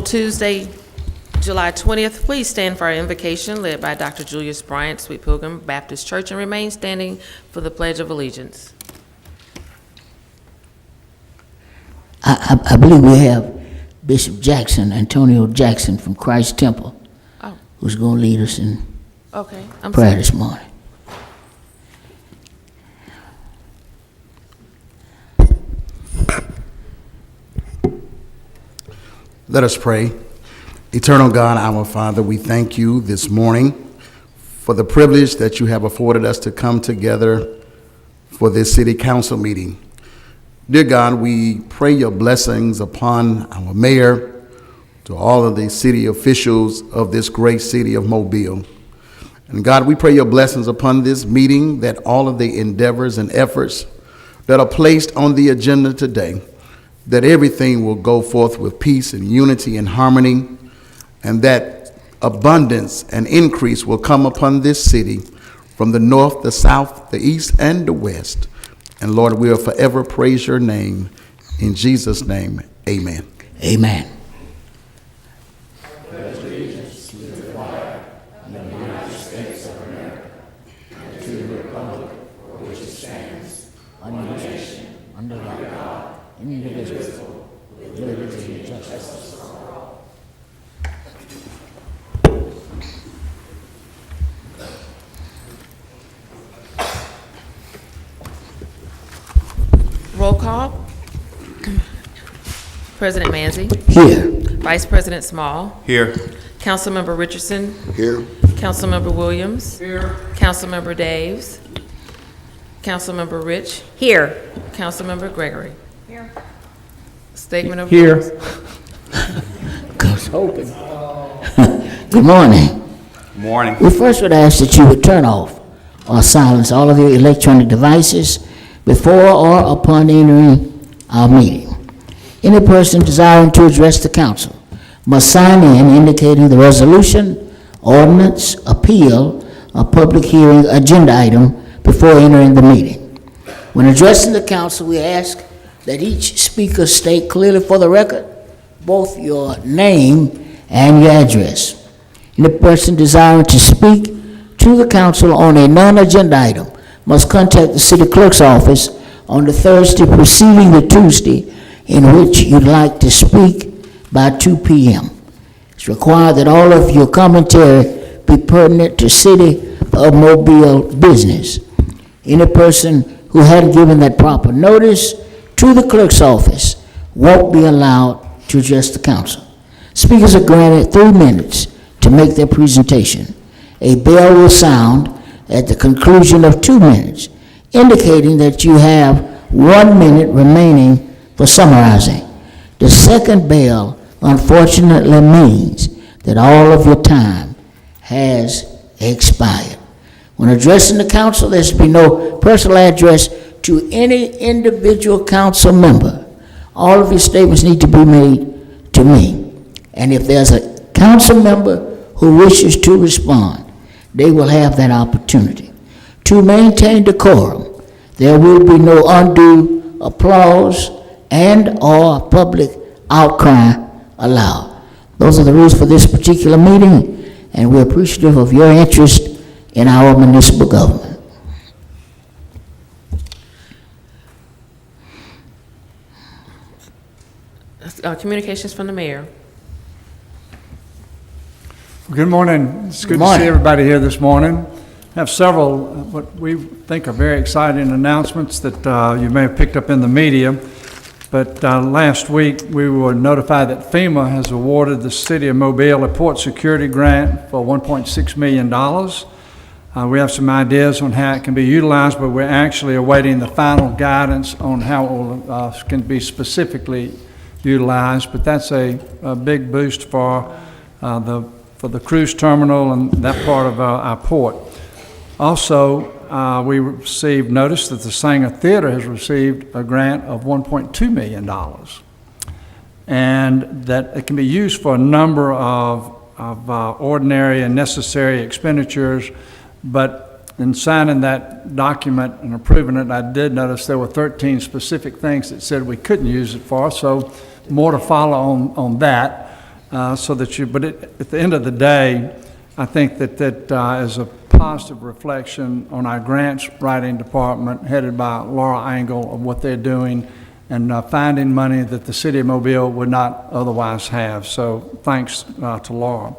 Tuesday, July 20th. Please stand for our invocation led by Dr. Julius Bryant, Sweet Pilgrim Baptist Church, and remain standing for the Pledge of Allegiance. I believe we have Bishop Jackson, Antonio Jackson from Christ Temple, who's going to lead us in prayer this morning. Let us pray. Eternal God, our Father, we thank you this morning for the privilege that you have afforded us to come together for this city council meeting. Dear God, we pray your blessings upon our mayor, to all of the city officials of this great city of Mobile. And God, we pray your blessings upon this meeting, that all of the endeavors and efforts that are placed on the agenda today, that everything will go forth with peace and unity and harmony, and that abundance and increase will come upon this city from the north, the south, the east, and the west. And Lord, we will forever praise your name. In Jesus' name, amen. Amen. Roll call. President Manzi. Here. Vice President Small. Here. Councilmember Richardson. Here. Councilmember Williams. Here. Councilmember Daves. Councilmember Rich. Here. Councilmember Gregory. Here. Statement of Here. votes. Good morning. Morning. We first would ask that you would turn off or silence all of your electronic devices before or upon entering our meeting. Any person desiring to address the council must sign in indicating the resolution, ordinance, appeal, or public hearing agenda item before entering the meeting. When addressing the council, we ask that each speaker state clearly for the record both your name and your address. Any person desiring to speak to the council on a non-agenda item must contact the city clerk's office on the Thursday preceding the Tuesday in which you'd like to speak by 2 p.m. It's required that all of your commentary be pertinent to City of Mobile business. Any person who hadn't given that proper notice to the clerk's office won't be allowed to address the council. Speakers are granted 3 minutes to make their presentation. A bell will sound at the conclusion of 2 minutes, indicating that you have 1 minute remaining for summarizing. The second bell, unfortunately, means that all of your time has expired. When addressing the council, there should be no personal address to any individual council member. All of your statements need to be made to me. And if there's a council member who wishes to respond, they will have that opportunity. To maintain decorum, there will be no undue applause and or public outcry allowed. Those are the rules for this particular meeting, and we're appreciative of your interest in our municipal government. Communications from the mayor. Good morning. It's good Good to morning. see everybody here this morning. I have several what we think are very exciting announcements that you may have picked up in the media. But last week we were notified that FEMA has awarded the City of Mobile a port security grant for $1.6 million. We have some ideas on how it can be utilized, but we're actually awaiting the final guidance on how it will, can be specifically utilized. But that's a big boost for the cruise terminal and that part of our port. Also, we received notice that the Sanger Theater has received a grant of $1.2 million, and that it can be used for a number of ordinary and necessary expenditures. But in signing that document and approving it, I did notice there were 13 specific things that said we couldn't use it for, so more to follow on that. so that you, but at the end of the day, I think that is a positive reflection on our grants writing department headed by Laura Angle of what they're doing and finding money that the city of Mobile would not otherwise have. So thanks to Laura.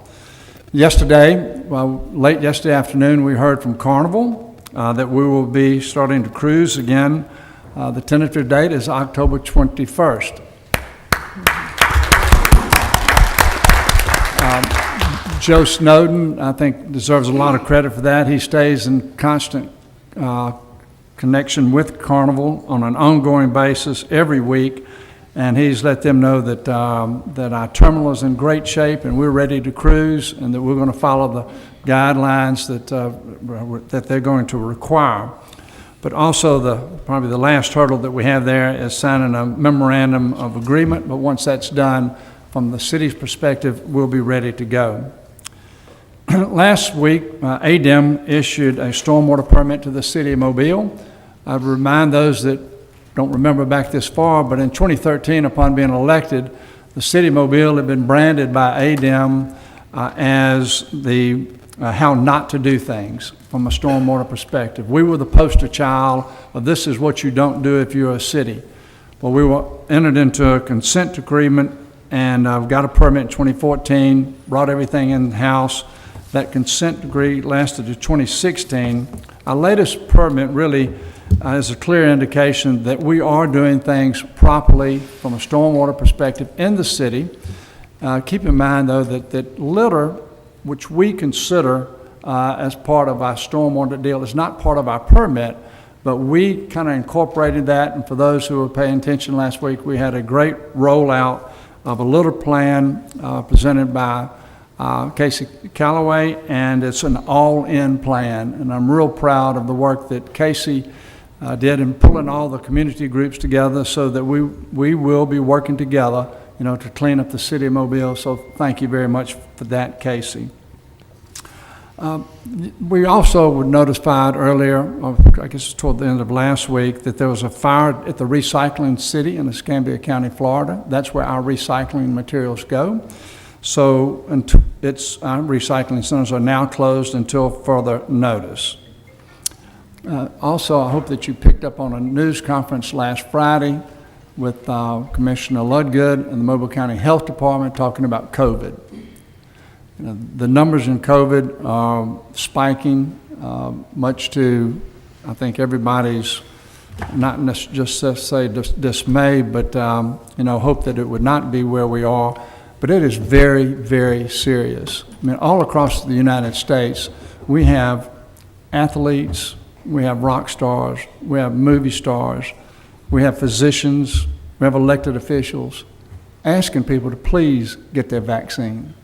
Yesterday, late yesterday afternoon, we heard from Carnival that we will be starting to cruise again. The tentative date is October 21st. Joe Snowden, I think, deserves a lot of credit for that. He stays in constant connection with Carnival on an ongoing basis every week, and he's let them know that that our terminal is in great shape and we're ready to cruise, and that we're going to follow the guidelines that they're going to require. But also probably the last hurdle that we have there is signing a memorandum of agreement, but once that's done, from the city's perspective, we'll be ready to go. Last week, ADEM issued a stormwater permit to the city of Mobile. I'd remind those that don't remember back this far, but in 2013, upon being elected, the city of Mobile had been branded by ADEM as the how not to do things from a stormwater perspective. We were the poster child of this is what you don't do if you're a city. Well, we entered into a consent agreement and got a permit in 2014, brought everything in-house. That consent decree lasted to 2016. Our latest permit really is a clear indication that we are doing things properly from a stormwater perspective in the city. Keep in mind, though, that litter, which we consider as part of our stormwater deal, is not part of our permit, but we kind of incorporated that. And for those who were paying attention last week, we had a great rollout of a litter plan presented by Casey Calloway, and it's an all-in plan. And I'm real proud of the work that Casey did in pulling all the community groups together so that we will be working together, to clean up the city of Mobile. So thank you very much for that, Casey. We also were notified earlier, I guess toward the end of last week, that there was a fire at the recycling city in Escambia County, Florida. That's where our recycling materials go. So our recycling centers are now closed until further notice. Also, I hope that you picked up on a news conference last Friday with Commissioner Ludgood and the Mobile County Health Department talking about COVID. The numbers in COVID are spiking, much to, I think, everybody's not just say dismay, but hope that it would not be where we are. But it is very, very serious. I mean, all across the United States, we have athletes, we have rock stars, we have movie stars, we have physicians, we have elected officials asking people to please get their vaccine.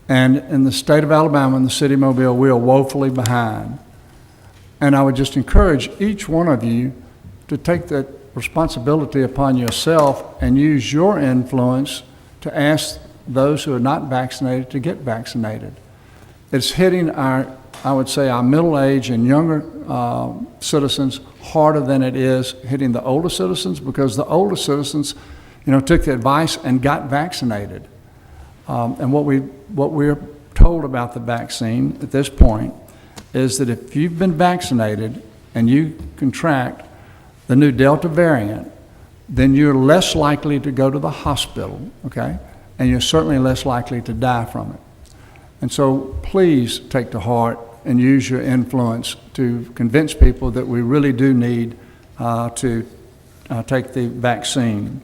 And in the state of Alabama and the city of Mobile, we are woefully behind. And I would just encourage each one of you to take that responsibility upon yourself and use your influence to ask those who are not vaccinated to get vaccinated. It's hitting I would say our middle-aged and younger citizens harder than it is hitting the older citizens, because the older citizens, took the advice and got vaccinated. And what we're told about the vaccine at this point is that if you've been vaccinated and you contract the new Delta variant, then you're less likely to go to the hospital, okay? And you're certainly less likely to die from it. And so please take to heart and use your influence to convince people that we really do need to take the vaccine.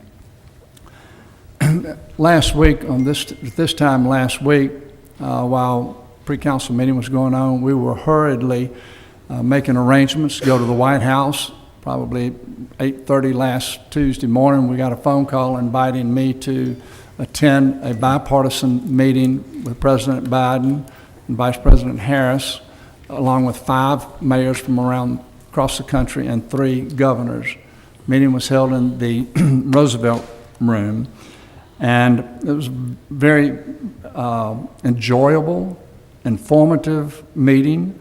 Last week, this time last week, while pre-council meeting was going on, we were hurriedly making arrangements to go to the White House. Probably 8:30 last Tuesday morning, we got a phone call inviting me to attend a bipartisan meeting with President Biden and Vice President Harris, along with 5 mayors from across the country and 3 governors. The meeting was held in the Roosevelt Room, and it was very enjoyable, informative meeting.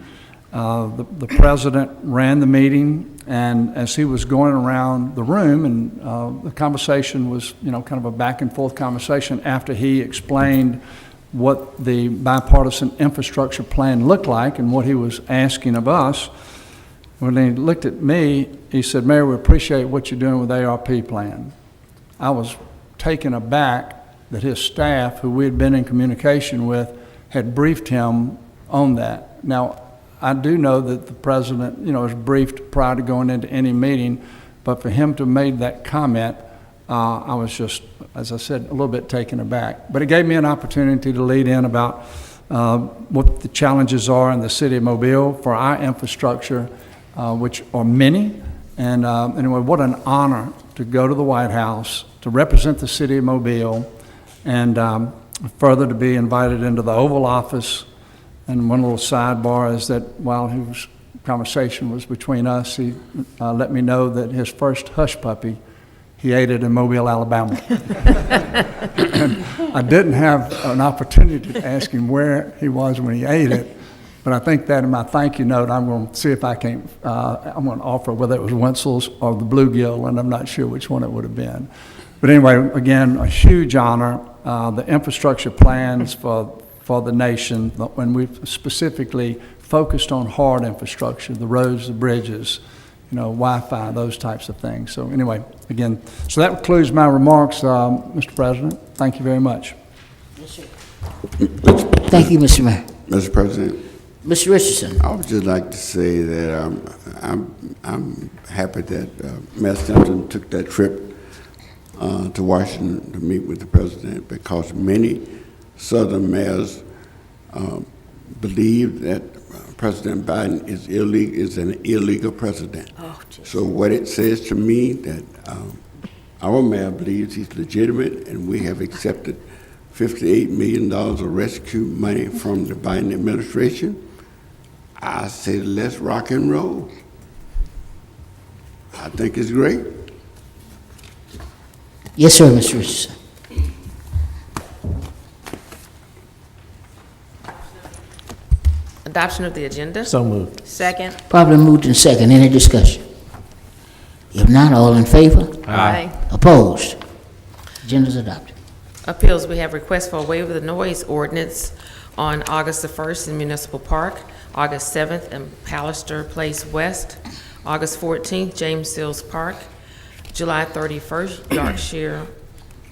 The president ran the meeting. And as he was going around the room, and the conversation was, kind of a back and forth conversation after he explained what the bipartisan infrastructure plan looked like and what he was asking of us. When he looked at me, he said, "Mayor, we appreciate what you're doing with the ARP plan." I was taken aback that his staff, who we had been in communication with, had briefed him on that. Now, I do know that the president, was briefed prior to going into any meeting, but for him to have made that comment, I was just, as I said, a little bit taken aback. But it gave me an opportunity to lead in about what the challenges are in the city of Mobile for our infrastructure, which are many. And anyway, what an honor to go to the White House to represent the city of Mobile, and further to be invited into the Oval Office. And one little sidebar is that while his conversation was between us, he let me know that his first hush puppy, he ate it in Mobile, Alabama. And I didn't have an opportunity to ask him where he was when he ate it, but I think that in my thank you note, I'm going to see if I can, I'm going to offer whether it was Wenzel's or the bluegill, and I'm not sure which one it would have been. But anyway, again, a huge honor. The infrastructure plans for the nation, when we've specifically focused on hard infrastructure, the roads, the bridges, Wi-Fi, those types of things. So anyway, again, so that concludes my remarks, Mr. President. Thank you very much. Thank you, Mr. Mayor. Mr. President, Mr. Richardson. I would just like to say that I'm happy that Mayor Simpson took that trip to Washington to meet with the president, because many Southern mayors believe that President Biden is an illegal president. Oh, so what it says to me that our mayor believes he's legitimate, and we have accepted $58 million of rescue money from the Biden administration. I say let's rock and roll. I think it's great. Yes, sir, Mr. Richardson. Adoption of the agenda. So moved. Second. Probably moved in second. Any discussion? If not, all in favor? Aye. Opposed? Agenda is adopted. Appeals, we have requests for a waiver of the noise ordinance on August the 1st in Municipal Park, August 7th in Pallister Place West, August 14th, James Sills Park, July 31st,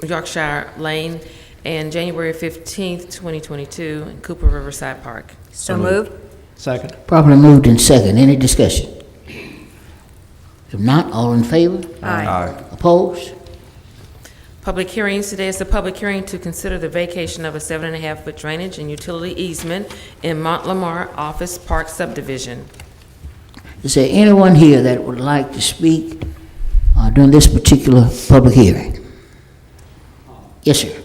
Yorkshire Lane, and January 15th, 2022 in Cooper Riverside Park. So moved. Second. Properly moved in second. Any discussion? If not, all in favor? Aye. Opposed? Public hearings. Today is the public hearing to consider the vacation of a 7.5-foot drainage and utility easement in Mont Lamar Office Park subdivision. Is there anyone here that would like to speak during this particular public hearing? Yes, sir.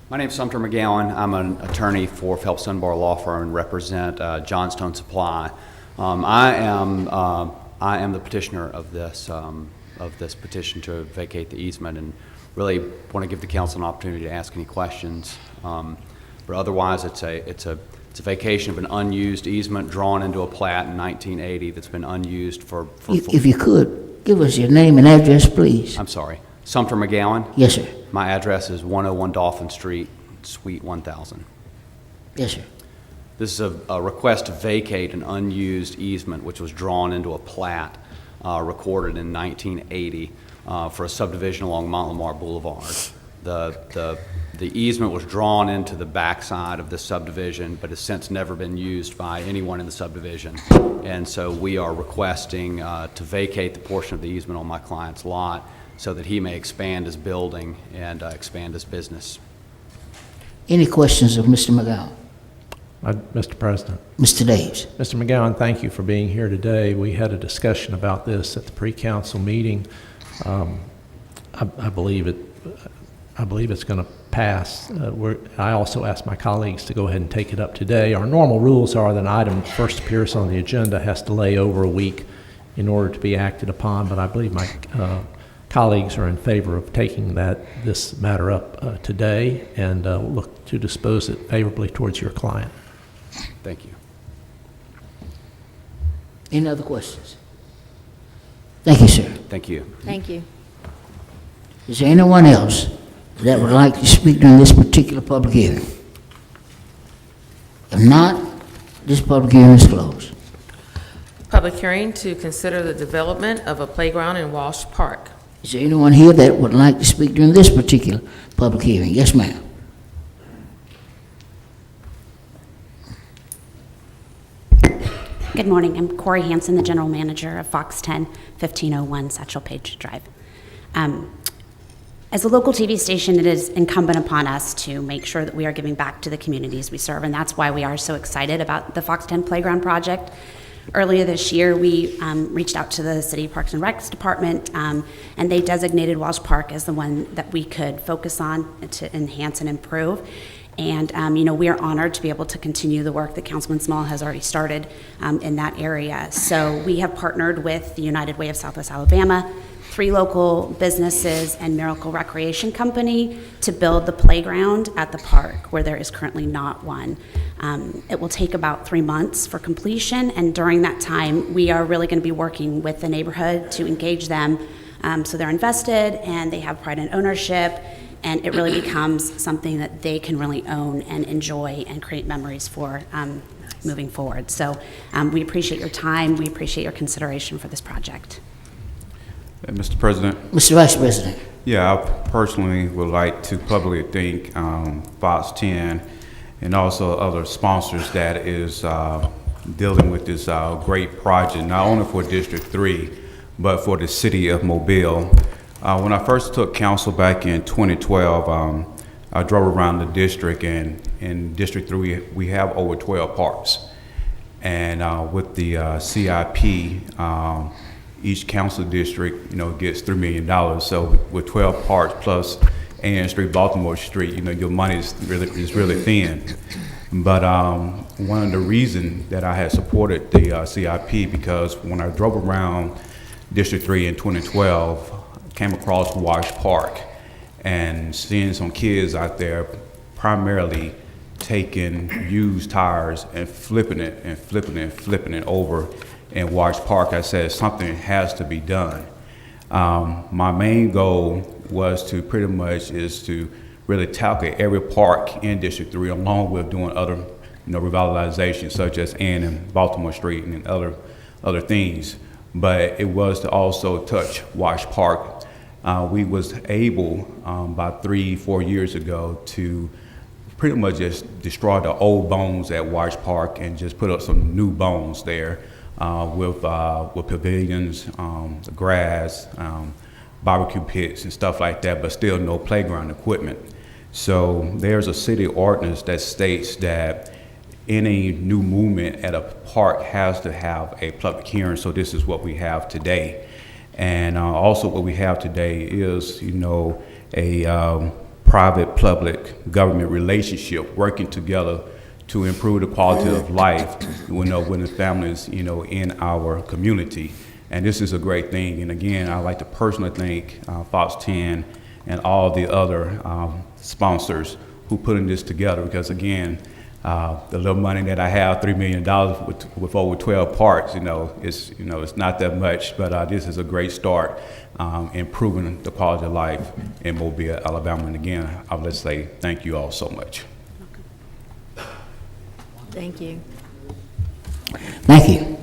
My name is Sumter McGowan. I'm an attorney for Phelps Dunbar Law Firm and represent Johnstone Supply. I am the petitioner of this petition to vacate the easement, and really want to give the council an opportunity to ask any questions. But otherwise, it's a vacation of an unused easement drawn into a plat in 1980 that's been unused for If you could, give us your name and address, please. I'm sorry, Sumter McGowan. Yes, sir. My address is 101 Dolphin Street, Suite 1000. Yes, sir. This is a request to vacate an unused easement which was drawn into a plat recorded in 1980 for a subdivision along Mont Lamar Boulevard. The easement was drawn into the backside of this subdivision, but has since never been used by anyone in the subdivision. And so we are requesting to vacate the portion of the easement on my client's lot so that he may expand his building and expand his business. Any questions of Mr. McGowan? Mr. President. Mr. Daves? Mr. McGowan, thank you for being here today. We had a discussion about this at the pre-council meeting. I believe it's going to pass. I also asked my colleagues to go ahead and take it up today. Our normal rules are that an item first appears on the agenda has to lay over a week in order to be acted upon, but I believe my colleagues are in favor of taking this matter up today, and look to dispose it favorably towards your client. Thank you. Any other questions? Thank you, sir. Thank you. Thank you. Is there anyone else that would like to speak during this particular public hearing? If not, this public hearing is closed. Public hearing to consider the development of a playground in Walsh Park. Is there anyone here that would like to speak during this particular public hearing? Yes, ma'am. Good morning. I'm Corey Hansen, the general manager of Fox 10, 1501 Satchel Page Drive. As a local TV station, it is incumbent upon us to make sure that we are giving back to the communities we serve, and that's why we are so excited about the Fox 10 Playground project. Earlier this year, we reached out to the City Parks and Recs Department, and they designated Walsh Park as the one that we could focus on to enhance and improve. And, we are honored to be able to continue the work that Councilman Small has already started in that area. So we have partnered with the United Way of Southwest Alabama, 3 local businesses, and Miracle Recreation Company to build the playground at the park where there is currently not one. It will take about 3 months for completion, and during that time, we are really going to be working with the neighborhood to engage them so they're invested and they have pride in ownership, and it really becomes something that they can really own and enjoy and create memories for moving forward. So we appreciate your time. We appreciate your consideration for this project. Mr. President, Mr. Vice President. yeah, I personally would like to publicly thank Fox 10 and also other sponsors that is dealing with this great project, not only for District 3, but for the city of Mobile. When I first took council back in 2012, I drove around the district, and in District 3, we have over 12 parks. And with the CIP, each council district, gets $3 million. So with 12 parks plus Ann Street, Baltimore Street, your money is really thin. But one of the reasons that I had supported the CIP, because when I drove around District 3 in 2012, I came across Walsh Park and seeing some kids out there primarily taking used tires and flipping it over in Walsh Park. I said something has to be done. My main goal was to pretty much is to really tackle every park in District 3, along with doing other revitalizations such as Ann and Baltimore Street and other things. But it was to also touch Walsh Park. We was able about 3-4 years ago to pretty much just destroy the old bones at Walsh Park and just put up some new bones there with pavilions, the grass, barbecue pits and stuff like that, but still no playground equipment. So there's a city ordinance that states that any new movement at a park has to have a public hearing. So this is what we have today. And also what we have today is, a private-public government relationship working together to improve the quality of life with the families, in our community. And this is a great thing. And again, I'd like to personally thank Fox 10 and all the other sponsors who putting this together, because again, the little money that I have, $3 million with over 12 parks, it's not that much, but this is a great start improving the quality of life in Mobile, Alabama. And again, I would say thank you all so much. Thank you. Thank you.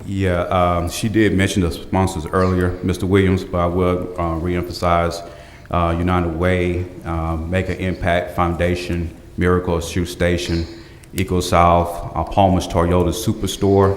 Yeah, she did mention the sponsors earlier, Mr. Williams, but I will reemphasize United Way, Make an Impact Foundation, Miracle Shoe Station, Eco South, Palmer's Toyota Superstore,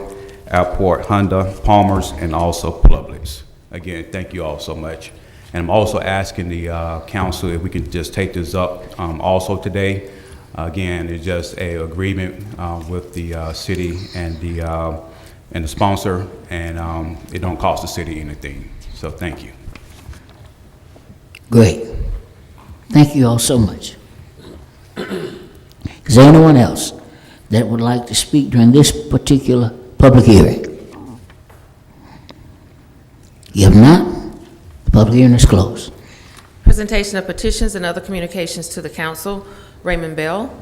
Airport Honda, Palmer's, and also Publix. Again, thank you all so much. And I'm also asking the council if we can just take this up also today. Again, it's just an agreement with the city and the sponsor, and it don't cost the city anything. So thank you. Great. Thank you all so much. Is there anyone else that would like to speak during this particular public hearing? If not, the public hearing is closed. Presentation of petitions and other communications to the council. Raymond Bell.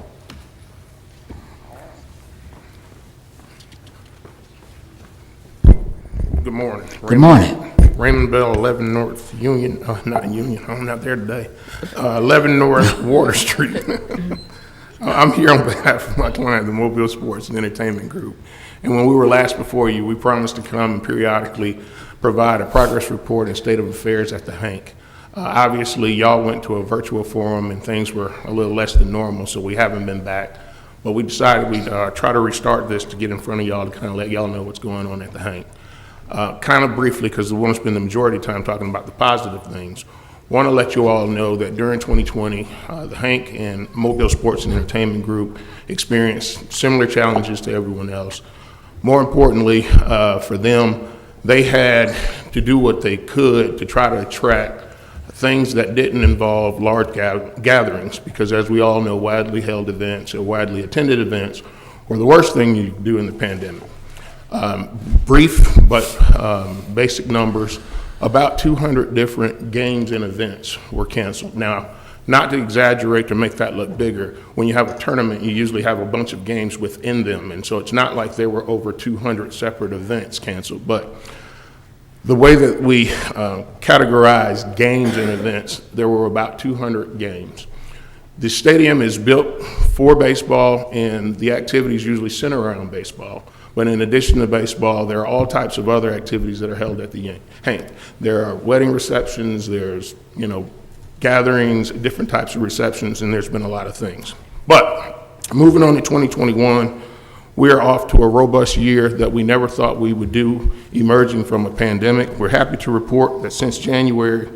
morning. Good morning. Raymond Bell, 11 North Union, not Union, I'm not there today. 11 North Water Street. I'm here on behalf of my client, the Mobile Sports and Entertainment Group. And when we were last before you, we promised to come and periodically provide a progress report and state of affairs at the Hank. Obviously, y'all went to a virtual forum and things were a little less than normal, so we haven't been back. But we decided we'd try to restart this to get in front of y'all to kind of let y'all know what's going on at the Hank. Kind of briefly, because we want to spend the majority of time talking about the positive things, want to let you all know that during 2020, the Hank and Mobile Sports and Entertainment Group experienced similar challenges to everyone else. More importantly, for them, they had to do what they could to try to attract things that didn't involve large gatherings, because as we all know, widely held events or widely attended events were the worst thing you could do in the pandemic. Brief but basic numbers, about 200 different games and events were canceled. Now, not to exaggerate to make that look bigger, when you have a tournament, you usually have a bunch of games within them, and so it's not like there were over 200 separate events canceled, but the way that we categorize games and events, there were about 200 games. The stadium is built for baseball, and the activities usually center around baseball. But in addition to baseball, there are all types of other activities that are held at the Hank. There are wedding receptions, there's, gatherings, different types of receptions, and there's been a lot of things. But moving on to 2021, we are off to a robust year that we never thought we would do emerging from a pandemic. We're happy to report that since January,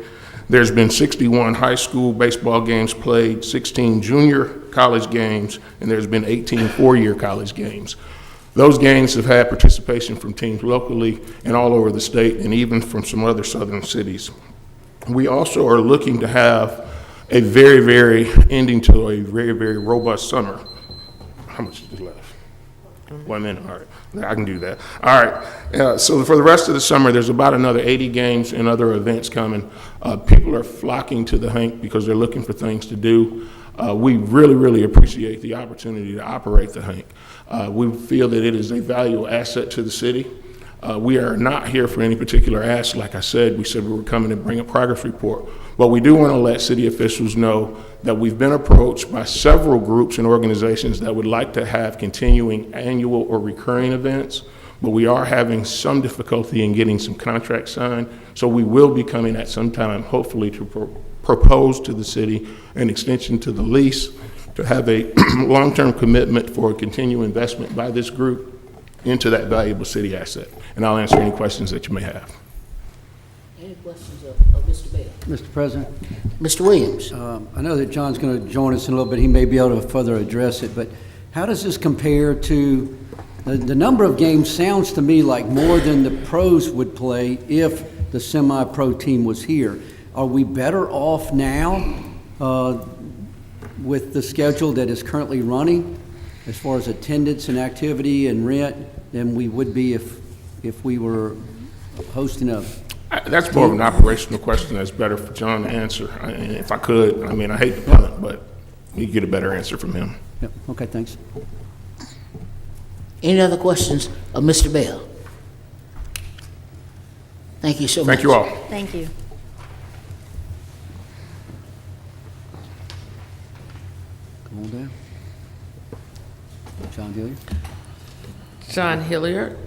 there's been 61 high school baseball games played, 16 junior college games, and there's been 18 four-year college games. Those games have had participation from teams locally and all over the state, and even from some other southern cities. We also are looking to have a very robust summer. How much is left? 1 minute, all right, I can do that. All right, so for the rest of the summer, there's about another 80 games and other events coming. People are flocking to the Hank because they're looking for things to do. We really appreciate the opportunity to operate the Hank. We feel that it is a valuable asset to the city. We are not here for any particular ask. Like I said, we said we were coming to bring a progress report. But we do want to let city officials know that we've been approached by several groups and organizations that would like to have continuing annual or recurring events, but we are having some difficulty in getting some contracts signed. So we will be coming at some time, hopefully, to propose to the city an extension to the lease, to have a long-term commitment for a continued investment by this group into that valuable city asset. And I'll answer any questions that you may have. Any questions of Mr. Bell? Mr. President, Mr. Williams? I know that John's going to join us in a little bit. He may be able to further address it, but how does this compare to the number of games? Sounds to me like more than the pros would play if the semi-pro team was here. Are we better off now with the schedule that is currently running as far as attendance and activity and rent than we would be if we were hosting a... That's more of an operational question that's better for John to answer. And if I could, I hate to punt, but you get a better answer from him. Yep. Okay, thanks. Any other questions of Mr. Bell? Thank you so much. Thank you all. Thank you. Come on down. John Gilliard. John Hilliard.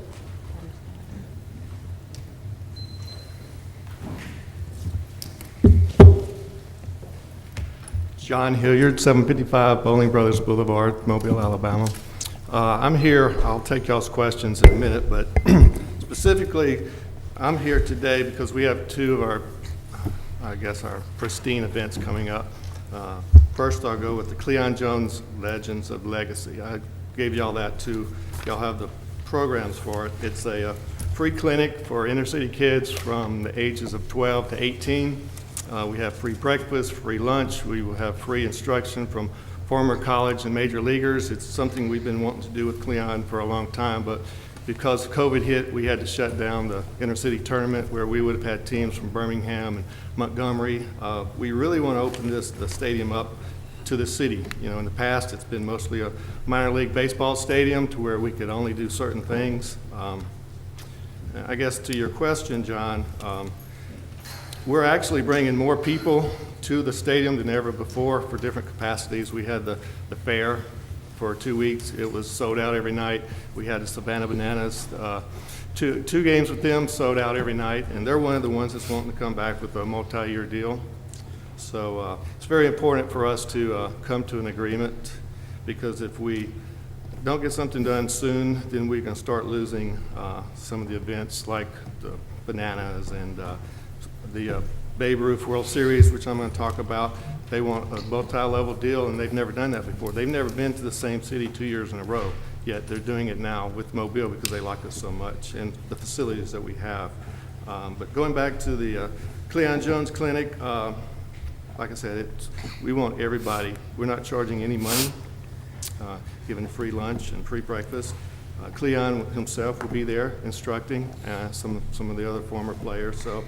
John Hilliard, 755 Bowling Brothers Boulevard, Mobile, Alabama. I'm here, I'll take y'all's questions in a minute, but specifically, I'm here today because we have two of our, our pristine events coming up. First, I'll go with the Cleon Jones Legends of Legacy. I gave y'all that too. Y'all have the programs for it. It's a free clinic for inner city kids from the ages of 12 to 18. We have free breakfast, free lunch. We will have free instruction from former college and major leaguers. It's something we've been wanting to do with Cleon for a long time, but because COVID hit, we had to shut down the inner city tournament where we would have had teams from Birmingham and Montgomery. We really want to open the stadium up to the city. You know, in the past, it's been mostly a minor league baseball stadium to where we could only do certain things. I guess to your question, John, we're actually bringing more people to the stadium than ever before for different capacities. We had the fair for 2 weeks. It was sold out every night. We had the Savannah Bananas, two games with them sold out every night, and they're one of the ones that's wanting to come back with a multi-year deal. So it's very important for us to come to an agreement, because if we don't get something done soon, then we're going to start losing some of the events like the Bananas and the Babe Ruth World Series, which I'm going to talk about. They want a multi-level deal, and they've never done that before. They've never been to the same city 2 years in a row, yet they're doing it now with Mobile because they like us so much and the facilities that we have. But going back to the Cleon Jones Clinic, like I said, we want everybody. We're not charging any money, giving free lunch and free breakfast. Cleon himself will be there instructing some of the other former players. So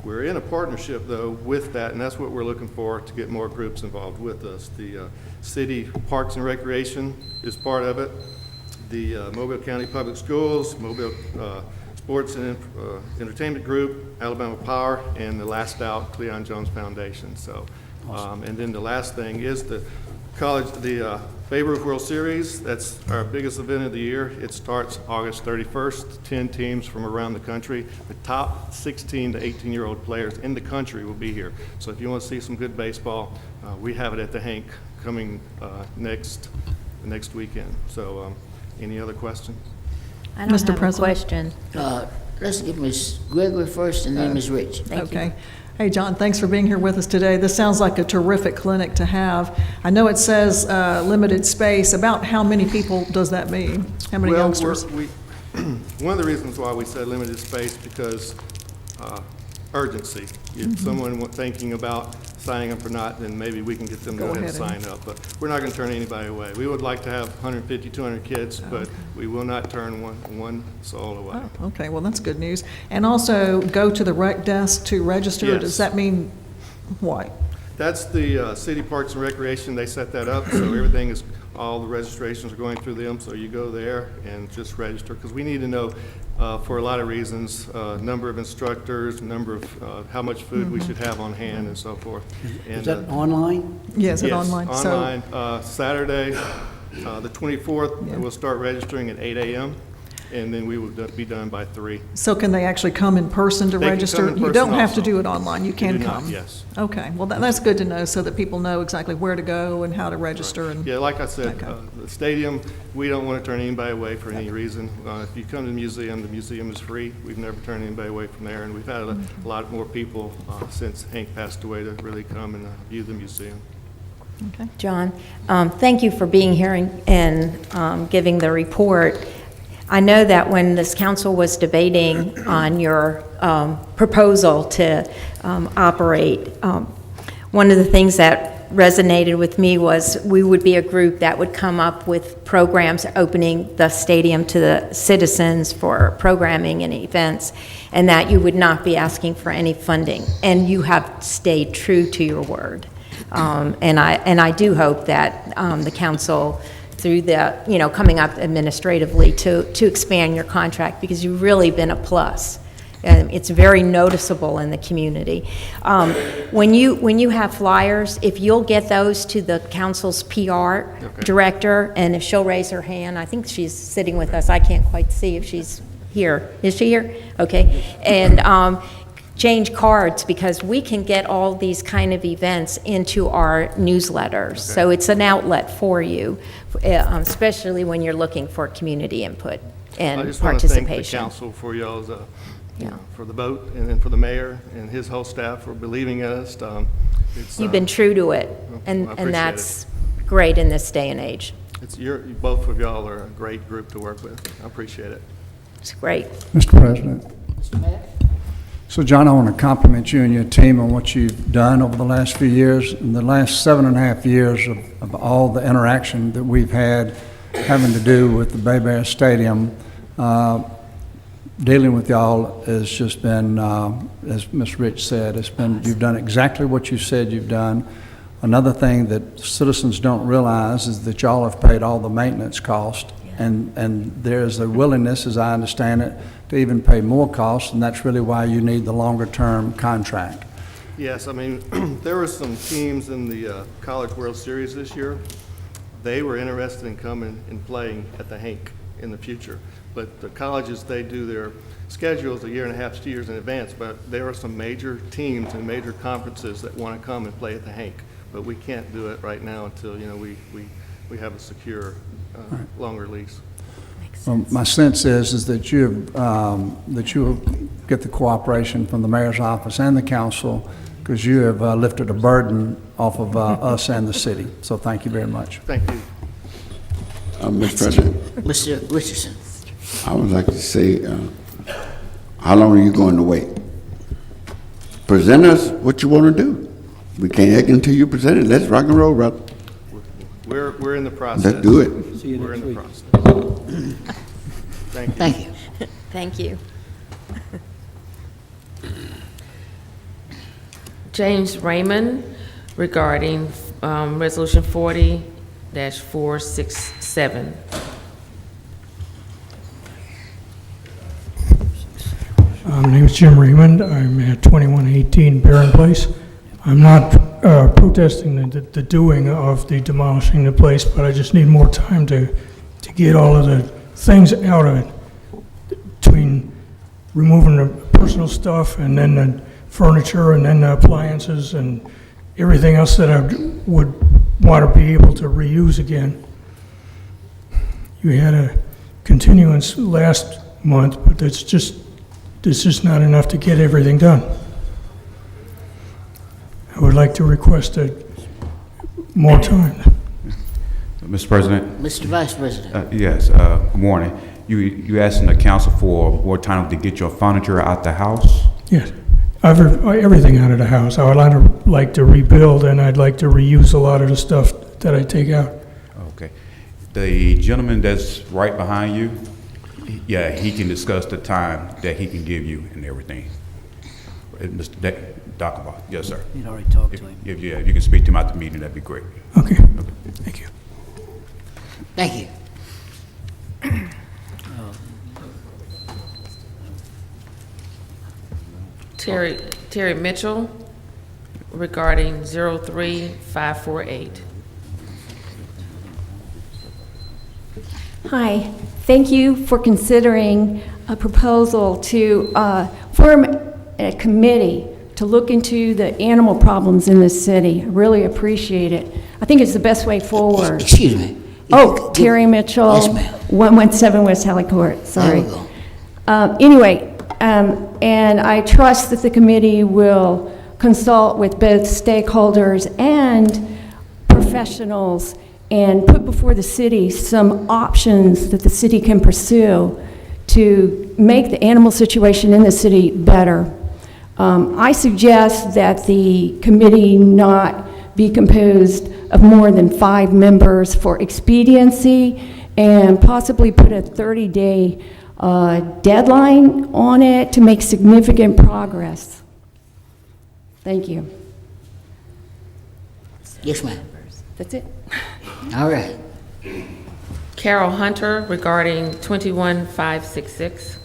we're in a partnership, though, with that, and that's what we're looking for, to get more groups involved with us. The City Parks and Recreation is part of it. The Mobile County Public Schools, Mobile Sports and Entertainment Group, Alabama Power, and the Last Out Cleon Jones Foundation. So, and then the last thing is the Babe Ruth World Series. That's our biggest event of the year. It starts August 31st. 10 teams from around the country. The top 16 to 18-year-old players in the country will be here. So if you want to see some good baseball, we have it at the Hank coming next weekend. So any other questions? I don't have a question. Let's get Ms. Gregory first and then Ms. Rich. Okay. Hey, John, thanks for being here with us today. This sounds like a terrific clinic to have. I know it says limited space. About how many people does that mean? How many youngsters? One of the reasons why we said limited space, because urgency. If someone thinking about signing up or not, then maybe we can get them to go ahead and sign up. But we're not going to turn anybody away. We would like to have 150, 200 kids, but we will not turn one soul away. Oh, okay, well, that's good news. And also, go to the rec desk to register. Yes. Does that mean what? That's the City Parks and Recreation. They set that up, so everything is, all the registrations are going through them. So you go there and just register, because we need to know, for a lot of reasons, number of instructors, number of how much food we should have on hand, and so forth. Is that online? Yes, Yes, online. online. Saturday, the 24th, we'll start registering at 8 a.m., and then we will be done by 3. So can they actually come in person to They can register? come in You person don't have to also. do it online, you can do not, come? yes. Okay, well, that's good to know, so that people know exactly where to go and how to register. And Yeah, like I said, Okay. the stadium, we don't want to turn anybody away for any reason. If you come to the museum is free. We've never turned anybody away from there, and we've had a lot more people since Hank passed away to really come and view the museum. Okay. John, thank you for being here and giving the report. I know that when this council was debating on your proposal to operate, one of the things that resonated with me was we would be a group that would come up with programs opening the stadium to the citizens for programming and events, and that you would not be asking for any funding. And you have stayed true to your word. And I do hope that the council, through the, coming up administratively to expand your contract, because you've really been a plus. And it's very noticeable in the community. When you have flyers, if you'll get those to the council's PR director, and if she'll raise her hand, I think she's sitting with us. I can't quite see if she's here. Is she here? Okay. And change cards, because we can get all these kind of events into our newsletters. So it's an outlet for you, especially when you're looking for community input and I just participation. want to thank the council for y'all's, for the vote, and then for the mayor and his whole staff for believing in us. You've been true to it, and appreciate that's great in this day and age. Both of y'all are a great group to work with. I appreciate it. It's great. Mr. President. So, John, I want to compliment you and your team on what you've done over the last few years. In the last 7.5 years of all the interaction that we've had having to do with the Bay Bear Stadium, dealing with y'all has just been, as Ms. Rich said, you've done exactly what you said you've done. Another thing that citizens don't realize is that y'all have paid all the maintenance cost and there's a willingness, as I understand it, to even pay more costs, and that's really why you need the longer-term contract. Yes, I mean, there were some teams in the College World Series this year. They were interested in coming and playing at the Hank in the future. But the colleges, they do their schedules a year and a half, 2 years in advance, but there are some major teams and major conferences that want to come and play at the Hank. But we can't do it right now until, we have a secure, longer lease. Well, my sense is that you'll get the cooperation from the mayor's office and the council, because you have lifted a burden off of us and the city. So thank you very much. Thank you. Mr. President, Mr. Richardson. I would like to say, how long are you going to wait? Present us what you want to do. We can't act until you present it. Let's rock and roll, brother. We're in the process. Let's do it. See you We're next in the week. process. Thank you. Thank you. Thank you. James Raymond regarding Resolution 40-467. My name is Jim Raymond. I'm at 2118 Barron Place. I'm not protesting the doing of the demolishing the place, but I just need more time to get all of the things out of it, between removing the personal stuff and then the furniture and then the appliances and everything else that I would want to be able to reuse again. You had a continuance last month, but it's just not enough to get everything done. I would like to request more time. Mr. President? Mr. Vice President. Yes, good morning. You asking the council for more time to get your furniture out the house? Yes, everything out of the house. I would like to rebuild, and I'd like to reuse a lot of the stuff that I take out. Okay. The gentleman that's right behind you, yeah, he can discuss the time that he can give you and everything. Mr. Dunbar, yes, sir. You'd already talked to him. If you can speak to him at the meeting, that'd be great. Okay, thank you. Thank you. Terry Mitchell regarding 03548. Hi, thank you for considering a proposal to form a committee to look into the animal problems in this city. I really appreciate it. I think it's the best way forward. Excuse me. Oh, Terry Mitchell. Yes, ma'am. 117 West Halley Court, sorry. There we go. Anyway, and I trust that the committee will consult with both stakeholders and professionals and put before the city some options that the city can pursue to make the animal situation in the city better. I suggest that the committee not be composed of more than 5 members for expediency, and possibly put a 30-day deadline on it to make significant progress. Thank you. Yes, ma'am. That's it. All right. Carol Hunter regarding 21566.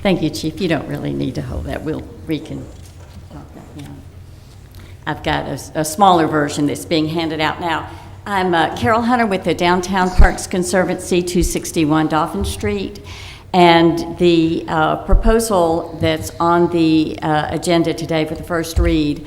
Thank you, Chief. You don't really need to hold that. We can talk that down. I've got a smaller version that's being handed out now. I'm Carol Hunter with the Downtown Parks Conservancy, 261 Dauphin Street. And the proposal that's on the agenda today for the first read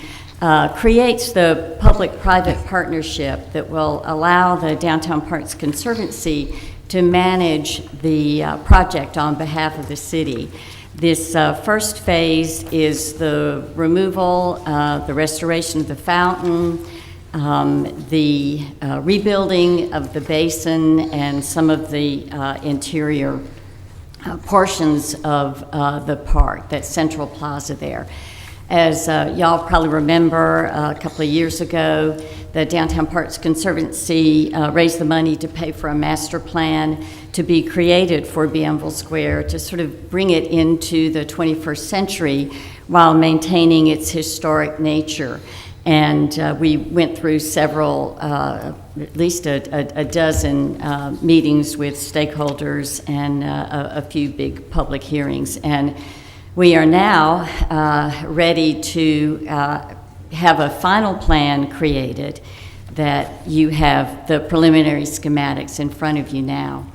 creates the public-private partnership that will allow the Downtown Parks Conservancy to manage the project on behalf of the city. This first phase is the removal, the restoration of the fountain, the rebuilding of the basin, and some of the interior portions of the park, that central plaza there. As y'all probably remember, a couple of years ago, the Downtown Parks Conservancy raised the money to pay for a master plan to be created for Bienville Square to sort of bring it into the 21st century while maintaining its historic nature. And we went through several, at least a dozen meetings with stakeholders and a few big public hearings. And we are now ready to have a final plan created that you have the preliminary schematics in front of you now.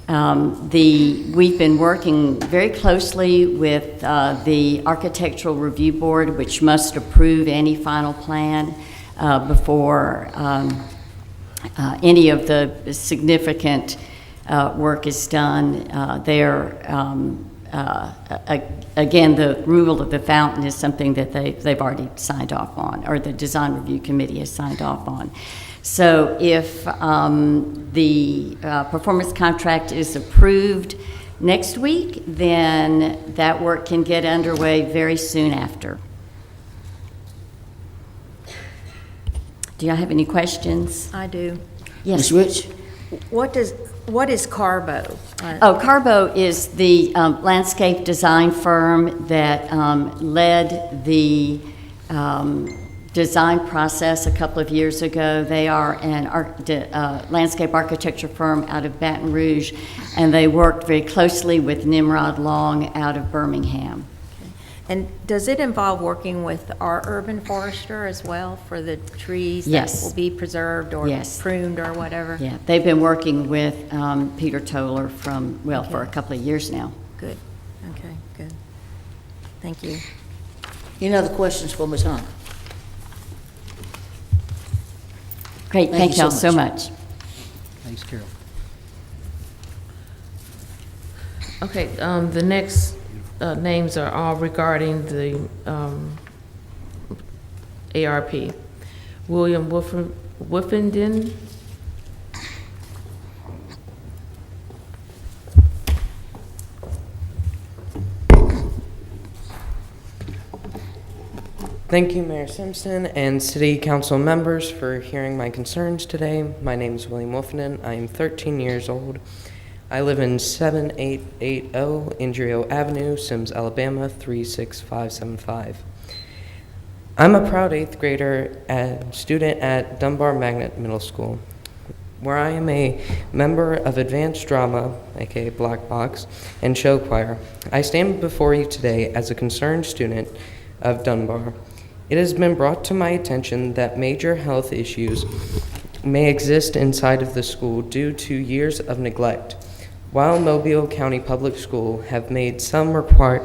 We've been working very closely with the Architectural Review Board, which must approve any final plan before any of the significant work is done. Again, the rule of the fountain is something that they've already signed off on, or the Design Review Committee has signed off on. So if the performance contract is approved next week, then that work can get underway very soon after. Do y'all have any questions? I do. Yes. Ms. Rich? What is Carbo? Carbo is the landscape design firm that led the design process a couple of years ago. They are an landscape architecture firm out of Baton Rouge, and they worked very closely with Nimrod Long out of Birmingham. And does it involve working with our urban forester as well for the trees that will be preserved or pruned or whatever? Yeah, they've been working with Peter Toller for a couple of years now. Good. Okay, good. Thank you. Any other questions for Ms. Hunter? Great, thank y'all so much. Thanks, Carol. Okay, the next names are all regarding the ARP. William Wolfenden. Thank you, Mayor Simpson and City Council members for hearing my concerns today. My name is William Wolfenden. I am 13 years old. I live in 7880 Indrio Avenue, Sims, Alabama, 36575. I'm a proud 8th grader and student at Dunbar Magnet Middle School, where I am a member of Advanced Drama, aka Black Box, and Show Choir. I stand before you today as a concerned student of Dunbar. It has been brought to my attention that major health issues may exist inside of the school due to years of neglect. While Mobile County Public School have made some repairs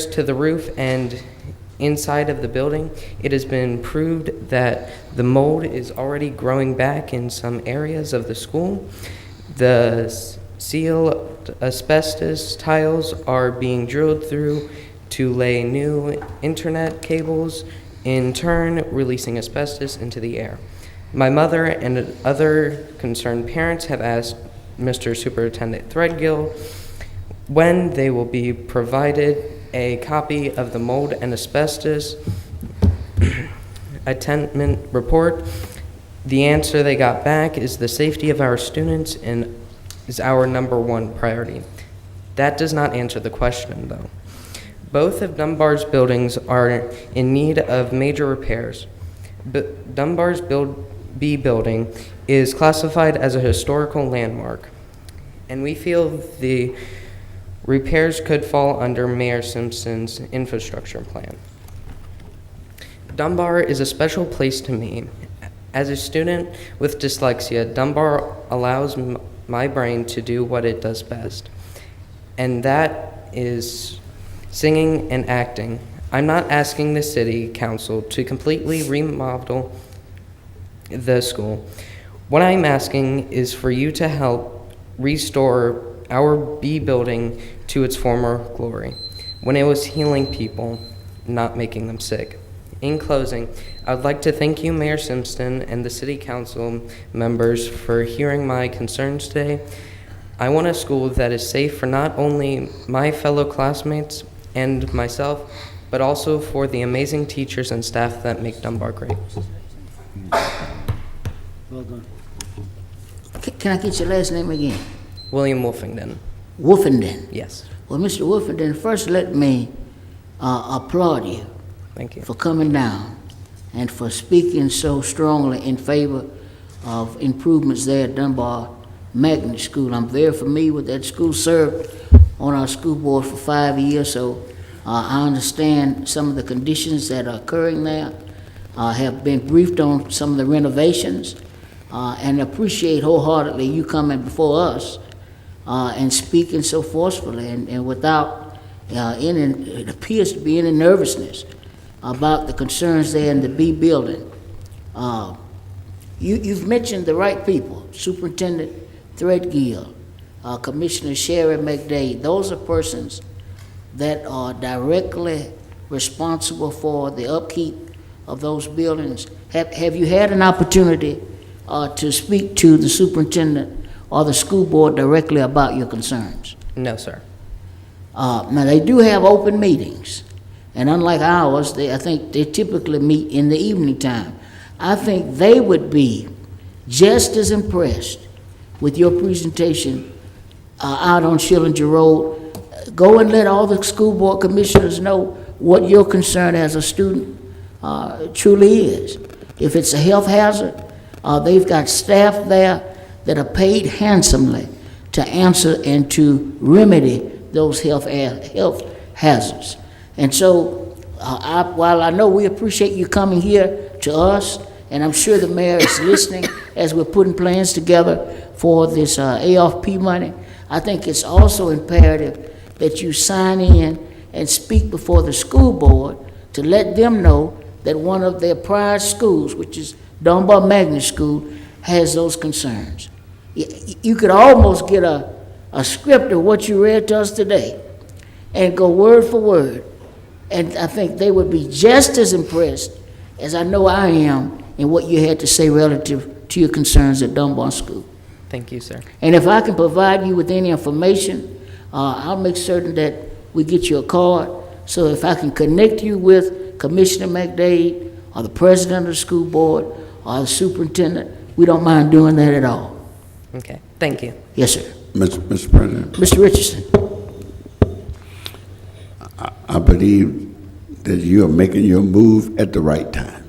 to the roof and inside of the building, it has been proved that the mold is already growing back in some areas of the school. The sealed asbestos tiles are being drilled through to lay new internet cables, in turn releasing asbestos into the air. My mother and other concerned parents have asked Mr. Superintendent Threadgill when they will be provided a copy of the mold and asbestos attainment report. The answer they got back is the safety of our students and is our #1 priority. That does not answer the question, though. Both of Dunbar's buildings are in need of major repairs. But Dunbar's B building is classified as a historical landmark, and we feel the repairs could fall under Mayor Simpson's infrastructure plan. Dunbar is a special place to me. As a student with dyslexia, Dunbar allows my brain to do what it does best, and that is singing and acting. I'm not asking the city council to completely remodel the school. What I'm asking is for you to help restore our B building to its former glory, when it was healing people, not making them sick. In closing, I would like to thank you, Mayor Simpson, and the city council members for hearing my concerns today. I want a school that is safe for not only my fellow classmates and myself, but also for the amazing teachers and staff that make Dunbar great. Well done. Can I get your last name again? William Wolfington. Wolfenden. Yes. Well, Mr. Wolfenden, first let me applaud you Thank you. for coming down and for speaking so strongly in favor of improvements there at Dunbar Magnet School. I'm very familiar with that school, served on our school board for 5 years, so I understand some of the conditions that are occurring there. Have been briefed on some of the renovations, and appreciate wholeheartedly you coming before us and speaking so forcefully and without any, it appears to be any nervousness about the concerns there in the B building. You've mentioned the right people, Superintendent Threadgill, Commissioner Sherry McDade. Those are persons that are directly responsible for the upkeep of those buildings. Have you had an opportunity to speak to the superintendent or the school board directly about your concerns? No, sir. Now, they do have open meetings, and unlike ours, I think they typically meet in the evening time. I think they would be just as impressed with your presentation out on Schillinger Road. Go and let all the school board commissioners know what your concern as a student truly is. If it's a health hazard, they've got staff there that are paid handsomely to answer and to remedy those health hazards. And so, while I know we appreciate you coming here to us, and I'm sure the mayor is listening as we're putting plans together for this AFP money, I think it's also imperative that you sign in and speak before the school board to let them know that one of their prior schools, which is Dunbar Magnet School, has those concerns. You could almost get a script of what you read to us today and go word for word. And I think they would be just as impressed as I know I am in what you had to say relative to your concerns at Dunbar School. Thank you, sir. And if I can provide you with any information, I'll make certain that we get you a card. So if I can connect you with Commissioner McDade or the president of the school board or the superintendent, we don't mind doing that at all. Okay. Thank you. Yes, sir. Mr. President, Mr. Richardson. I believe that you are making your move at the right time.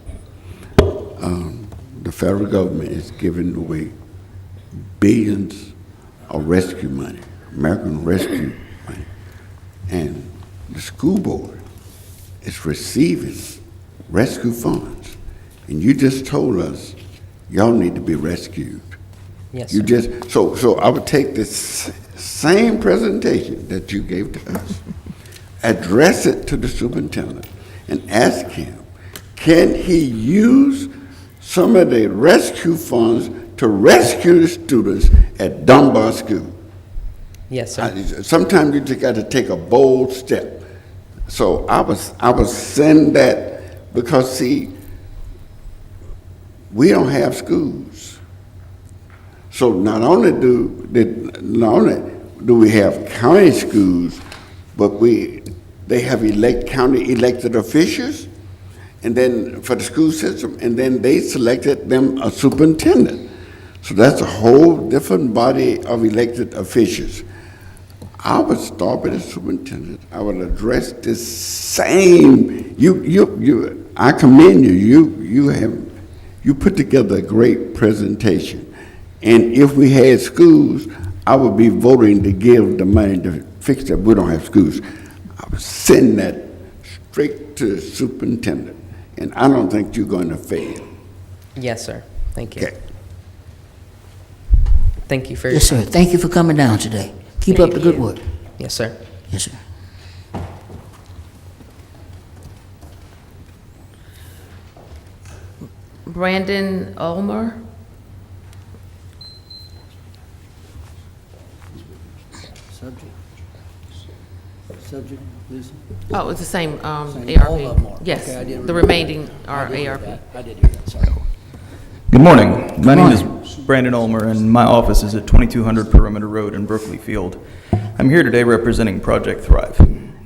The federal government is giving away billions of rescue money, American rescue money, and the school board is receiving rescue funds. And you just told us y'all need to be rescued. Yes, You sir. just so I would take this same presentation that you gave to us, address it to the superintendent, and ask him, can he use some of the rescue funds to rescue the students at Dunbar School? Yes, sir. Sometimes you just got to take a bold step. So I was saying that because, see, we don't have schools. So not only do we have county schools, but they have county elected officials, and then for the school system, and then they selected them a superintendent. So that's a whole different body of elected officials. I would start with the superintendent. I would address this same. I commend you. You put together a great presentation. And if we had schools, I would be voting to give the money to fix that. We don't have schools. I would send that straight to the superintendent. And I don't think you're going to fail. Yes, sir. Thank you. Okay. Thank you for your Yes, sir. time. Thank you for coming down today. Keep Thank up the good you. work. Yes, sir. Yes, sir. Brandon Ulmer. Subject, Lisa? Oh, it's the same Same, ARP. all of them are. Yes, Okay, I didn't the read that. remaining are I did hear ARP. that. I did hear that, sorry. Good morning. My name is Brandon Ulmer, and my office is at 2200 Perimeter Road in Berkeley Field. I'm here today representing Project Thrive.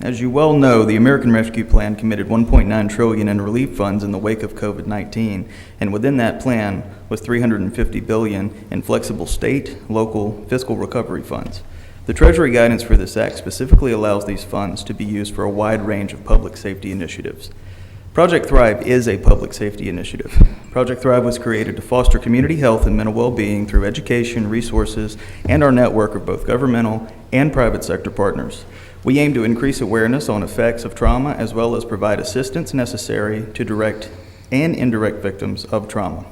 As you well know, the American Rescue Plan committed $1.9 trillion in relief funds in the wake of COVID-19, and within that plan was $350 billion in flexible state, local fiscal recovery funds. The Treasury guidance for this act specifically allows these funds to be used for a wide range of public safety initiatives. Project Thrive is a public safety initiative. Project Thrive was created to foster community health and mental well-being through education, resources, and our network of both governmental and private sector partners. We aim to increase awareness on effects of trauma as well as provide assistance necessary to direct and indirect victims of trauma.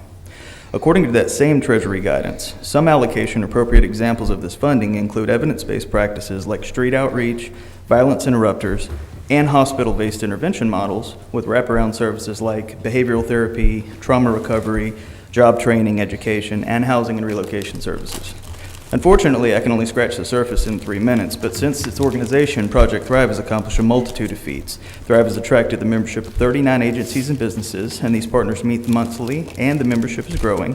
According to that same Treasury guidance, some allocation appropriate examples of this funding include evidence-based practices like street outreach, violence interrupters, and hospital-based intervention models with wraparound services like behavioral therapy, trauma recovery, job training, education, and housing and relocation services. Unfortunately, I can only scratch the surface in 3 minutes, but since its organization, Project Thrive has accomplished a multitude of feats. Thrive has attracted the membership of 39 agencies and businesses, and these partners meet monthly, and the membership is growing.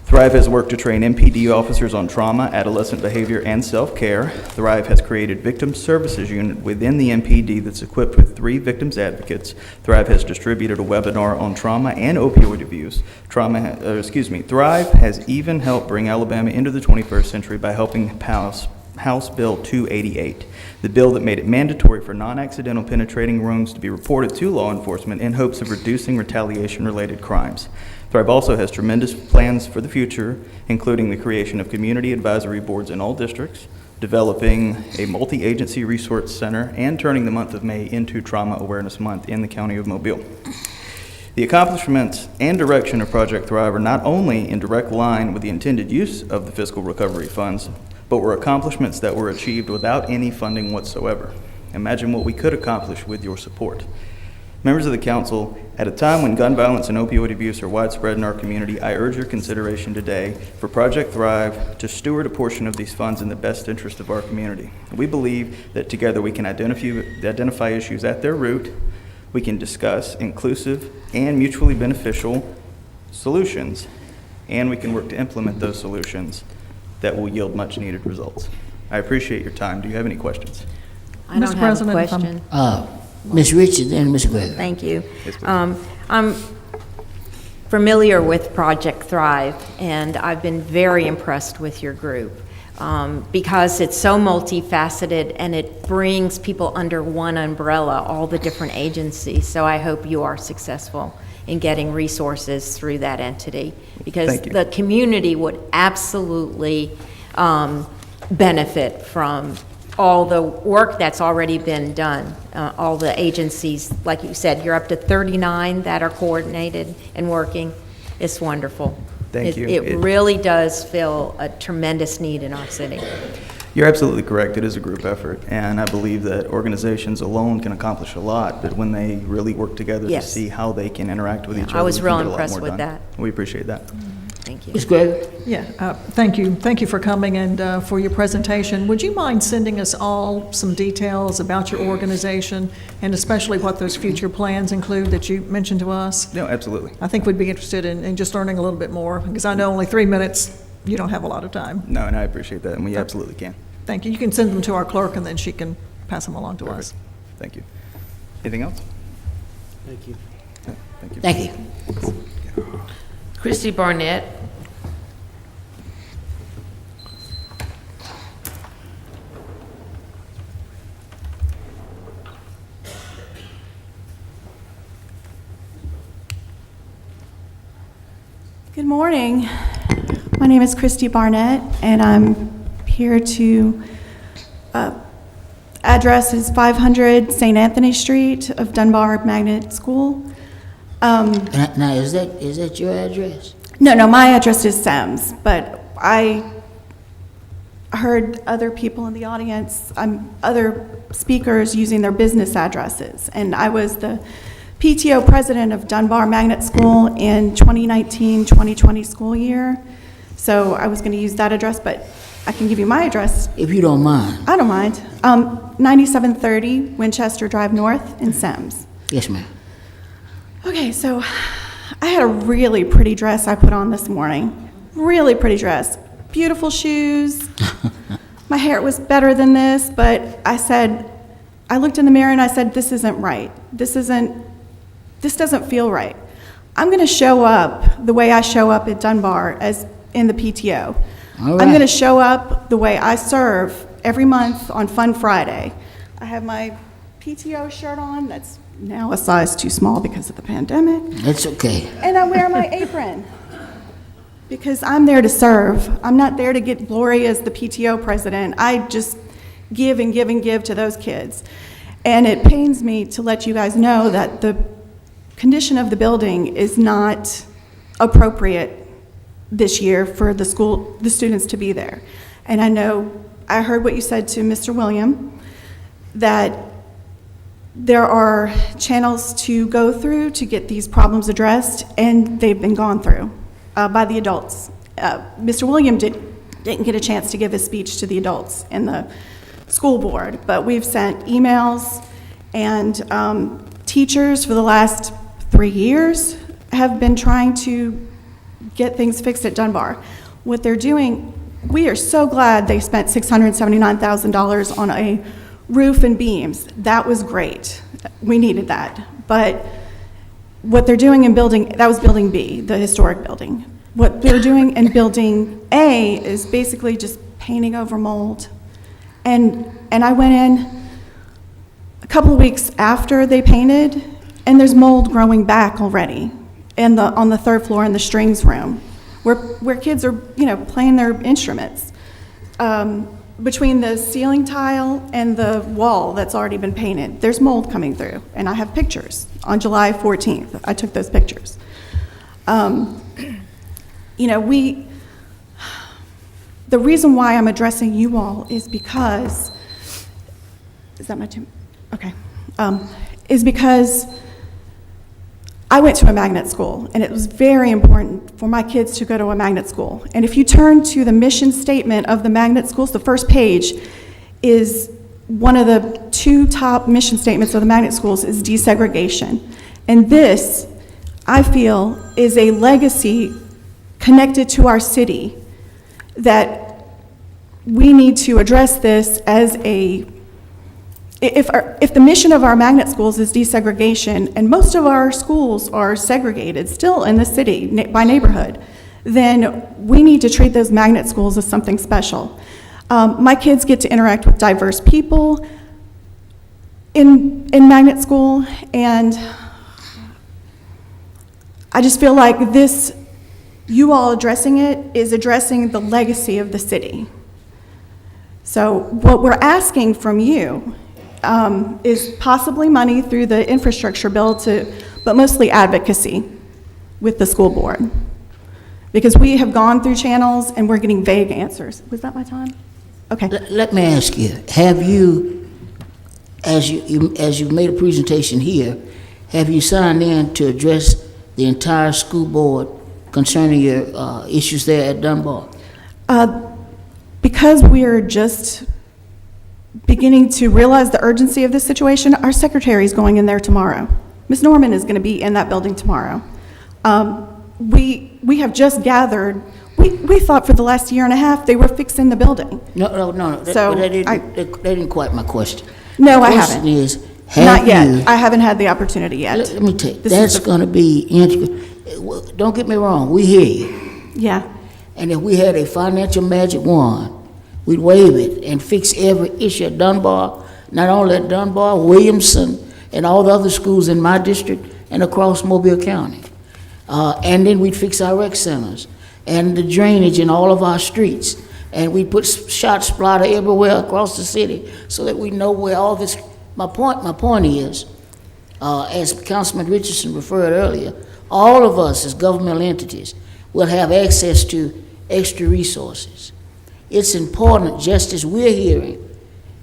Thrive has worked to train MPD officers on trauma, adolescent behavior, and self-care. Thrive has created Victim Services Unit within the MPD that's equipped with 3 victims advocates. Thrive has distributed a webinar on trauma and opioid abuse. Thrive has even helped bring Alabama into the 21st century by helping pass House Bill 288, the bill that made it mandatory for non-accidental penetrating wounds to be reported to law enforcement in hopes of reducing retaliation-related crimes. Thrive also has tremendous plans for the future, including the creation of community advisory boards in all districts, developing a multi-agency resource center, and turning the month of May into Trauma Awareness Month in the County of Mobile. The accomplishments and direction of Project Thrive are not only in direct line with the intended use of the fiscal recovery funds, but were accomplishments that were achieved without any funding whatsoever. Imagine what we could accomplish with your support. Members of the council, at a time when gun violence and opioid abuse are widespread in our community, I urge your consideration today for Project Thrive to steward a portion of these funds in the best interest of our community. We believe that together we can identify issues at their root, we can discuss inclusive and mutually beneficial solutions, and we can work to implement those solutions that will yield much needed results. I appreciate your time. Do you have any questions? I don't have a question. Ms. Richards and Ms. Gregory. Thank you. I'm familiar with Project Thrive, and I've been very impressed with your group because it's so multifaceted and it brings people under one umbrella, all the different agencies. So I hope you are successful in getting resources through that entity, because the community would absolutely benefit from all the work that's already been done. All the agencies, like you said, you're up to 39 that are coordinated and working. It's wonderful. Thank you. It really does fill a tremendous need in our city. You're absolutely correct. It is a group effort, and I believe that organizations alone can accomplish a lot, but when they really work together to see how they can interact with each other, I was we real can get a lot impressed more with done. that. We appreciate that. Thank you. Ms. Gregory? Yeah, thank you. Thank you for coming and for your presentation. Would you mind sending us all some details about your organization and especially what those future plans include that you mentioned to us? No, absolutely. I think we'd be interested in just learning a little bit more, because I know only 3 minutes, you don't have a lot of time. No, and I appreciate that, and we absolutely can. Thank you. You can send them to our clerk, and then she can pass them along to us. Thank you. Anything else? Thank you. Thank you. Thank you. Christy Barnett. Good morning. My name is Christy Barnett, and I'm here to address is 500 St. Anthony Street of Dunbar Magnet School. Now, is that your address? No, my address is Sam's, but I heard other people in the audience, other speakers using their business addresses, and I was the PTO president of Dunbar Magnet School in 2019-2020 school year, so I was going to use that address, but I can give you my address. If you don't mind. I don't mind. 9730 Winchester Drive North in Sims. Yes, ma'am. Okay, so I had a really pretty dress I put on this morning. Really pretty dress. Beautiful shoes. My hair was better than this, but I said, I looked in the mirror and I said, this isn't right. This doesn't feel right. I'm going to show up the way I show up at Dunbar as in the PTO. All I'm right. going to show up the way I serve every month on Fun Friday. I have my PTO shirt on that's now a size too small because of the pandemic. That's okay. And I wear my apron because I'm there to serve. I'm not there to get glory as the PTO president. I just give and give and give to those kids. And it pains me to let you guys know that the condition of the building is not appropriate this year for the students to be there. And I heard what you said to Mr. William, that there are channels to go through to get these problems addressed, and they've been gone through by the adults. Mr. William didn't get a chance to give his speech to the adults in the school board, but we've sent emails, and teachers for the last 3 years have been trying to get things fixed at Dunbar. What they're doing, we are so glad they spent $679,000 on a roof and beams. That was great. We needed that. But what they're doing in that was building B, the historic building. What they're doing in building A is basically just painting over mold. And I went in a couple of weeks after they painted, and there's mold growing back already on the third floor in the strings room, where kids are, playing their instruments. Between the ceiling tile and the wall that's already been painted, there's mold coming through, and I have pictures. On July 14th, I took those pictures. The reason why I'm addressing you all is because, is that my turn? Okay. Is because I went to a magnet school, and it was very important for my kids to go to a magnet school. And if you turn to the mission statement of the magnet schools, the first page is one of the 2 top mission statements of the magnet schools is desegregation. And this, I feel, is a legacy connected to our city that we need to address this as if the mission of our magnet schools is desegregation, and most of our schools are segregated still in the city by neighborhood, then we need to treat those magnet schools as something special. My kids get to interact with diverse people in magnet school, and I just feel like you all addressing it is addressing the legacy of the city. So what we're asking from you is possibly money through the infrastructure bill but mostly advocacy with the school board. Because we have gone through channels and we're getting vague answers. Was that my time? Okay. Let me ask you, have you, as you made a presentation here, have you signed in to address the entire school board concerning your issues there at Dunbar? Because we're just beginning to realize the urgency of this situation, our secretary is going in there tomorrow. Ms. Norman is going to be in that building tomorrow. We have just gathered, we thought for the last year and a half they were fixing the building. No. So That didn't quite my question. No, I The haven't. question is, Not yet. I haven't had the opportunity yet. Let me tell you, that's going to be integral. Don't get me wrong, we hear you. Yeah. And if we had a financial magic wand, we'd wave it and fix every issue at Dunbar, not only at Dunbar, Williamson, and all the other schools in my district and across Mobile County. And then we'd fix our rec centers and the drainage in all of our streets. And we'd put shot splatter everywhere across the city so that we know where all this, my point is, as Councilman Richardson referred earlier, all of us as governmental entities will have access to extra resources. It's important, just as we're hearing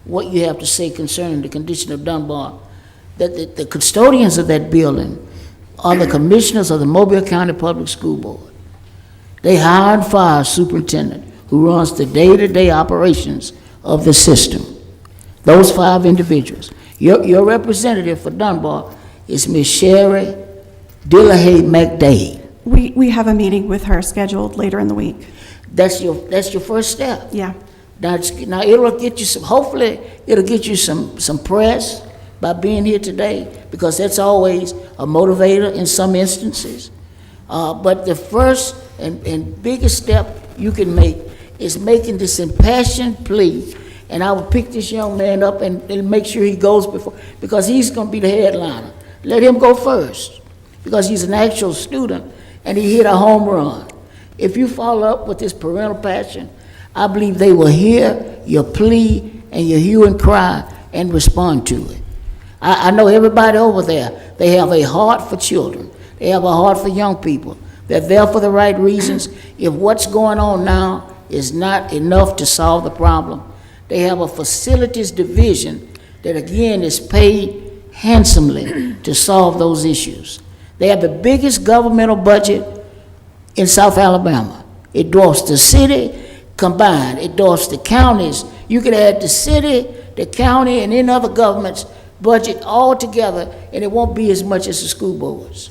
what you have to say concerning the condition of Dunbar, that the custodians of that building are the commissioners of the Mobile County Public School Board. They hire and fire a superintendent who runs the day-to-day operations of the system. Those 5 individuals. Your representative for Dunbar is Ms. Sherry Dillahay McDade. We have a meeting with her scheduled later in the week. That's your first step. Yeah. Now it'll get you some, hopefully, it'll get you some press by being here today, because that's always a motivator in some instances. But the first and biggest step you can make is making this impassioned plea. And I will pick this young man up and make sure he goes before, because he's going to be the headliner. Let him go first, because he's an actual student and he hit a home run. If you follow up with this parental passion, I believe they will hear your plea and your hue and cry and respond to it. I know everybody over there, they have a heart for children. They have a heart for young people. They're there for the right reasons. If what's going on now is not enough to solve the problem, they have a facilities division that, again, is paid handsomely to solve those issues. They have the biggest governmental budget in South Alabama. It dwarfs the city combined. It dwarfs the counties. You could add the city, the county, and any other government's budget all together, and it won't be as much as the school boards.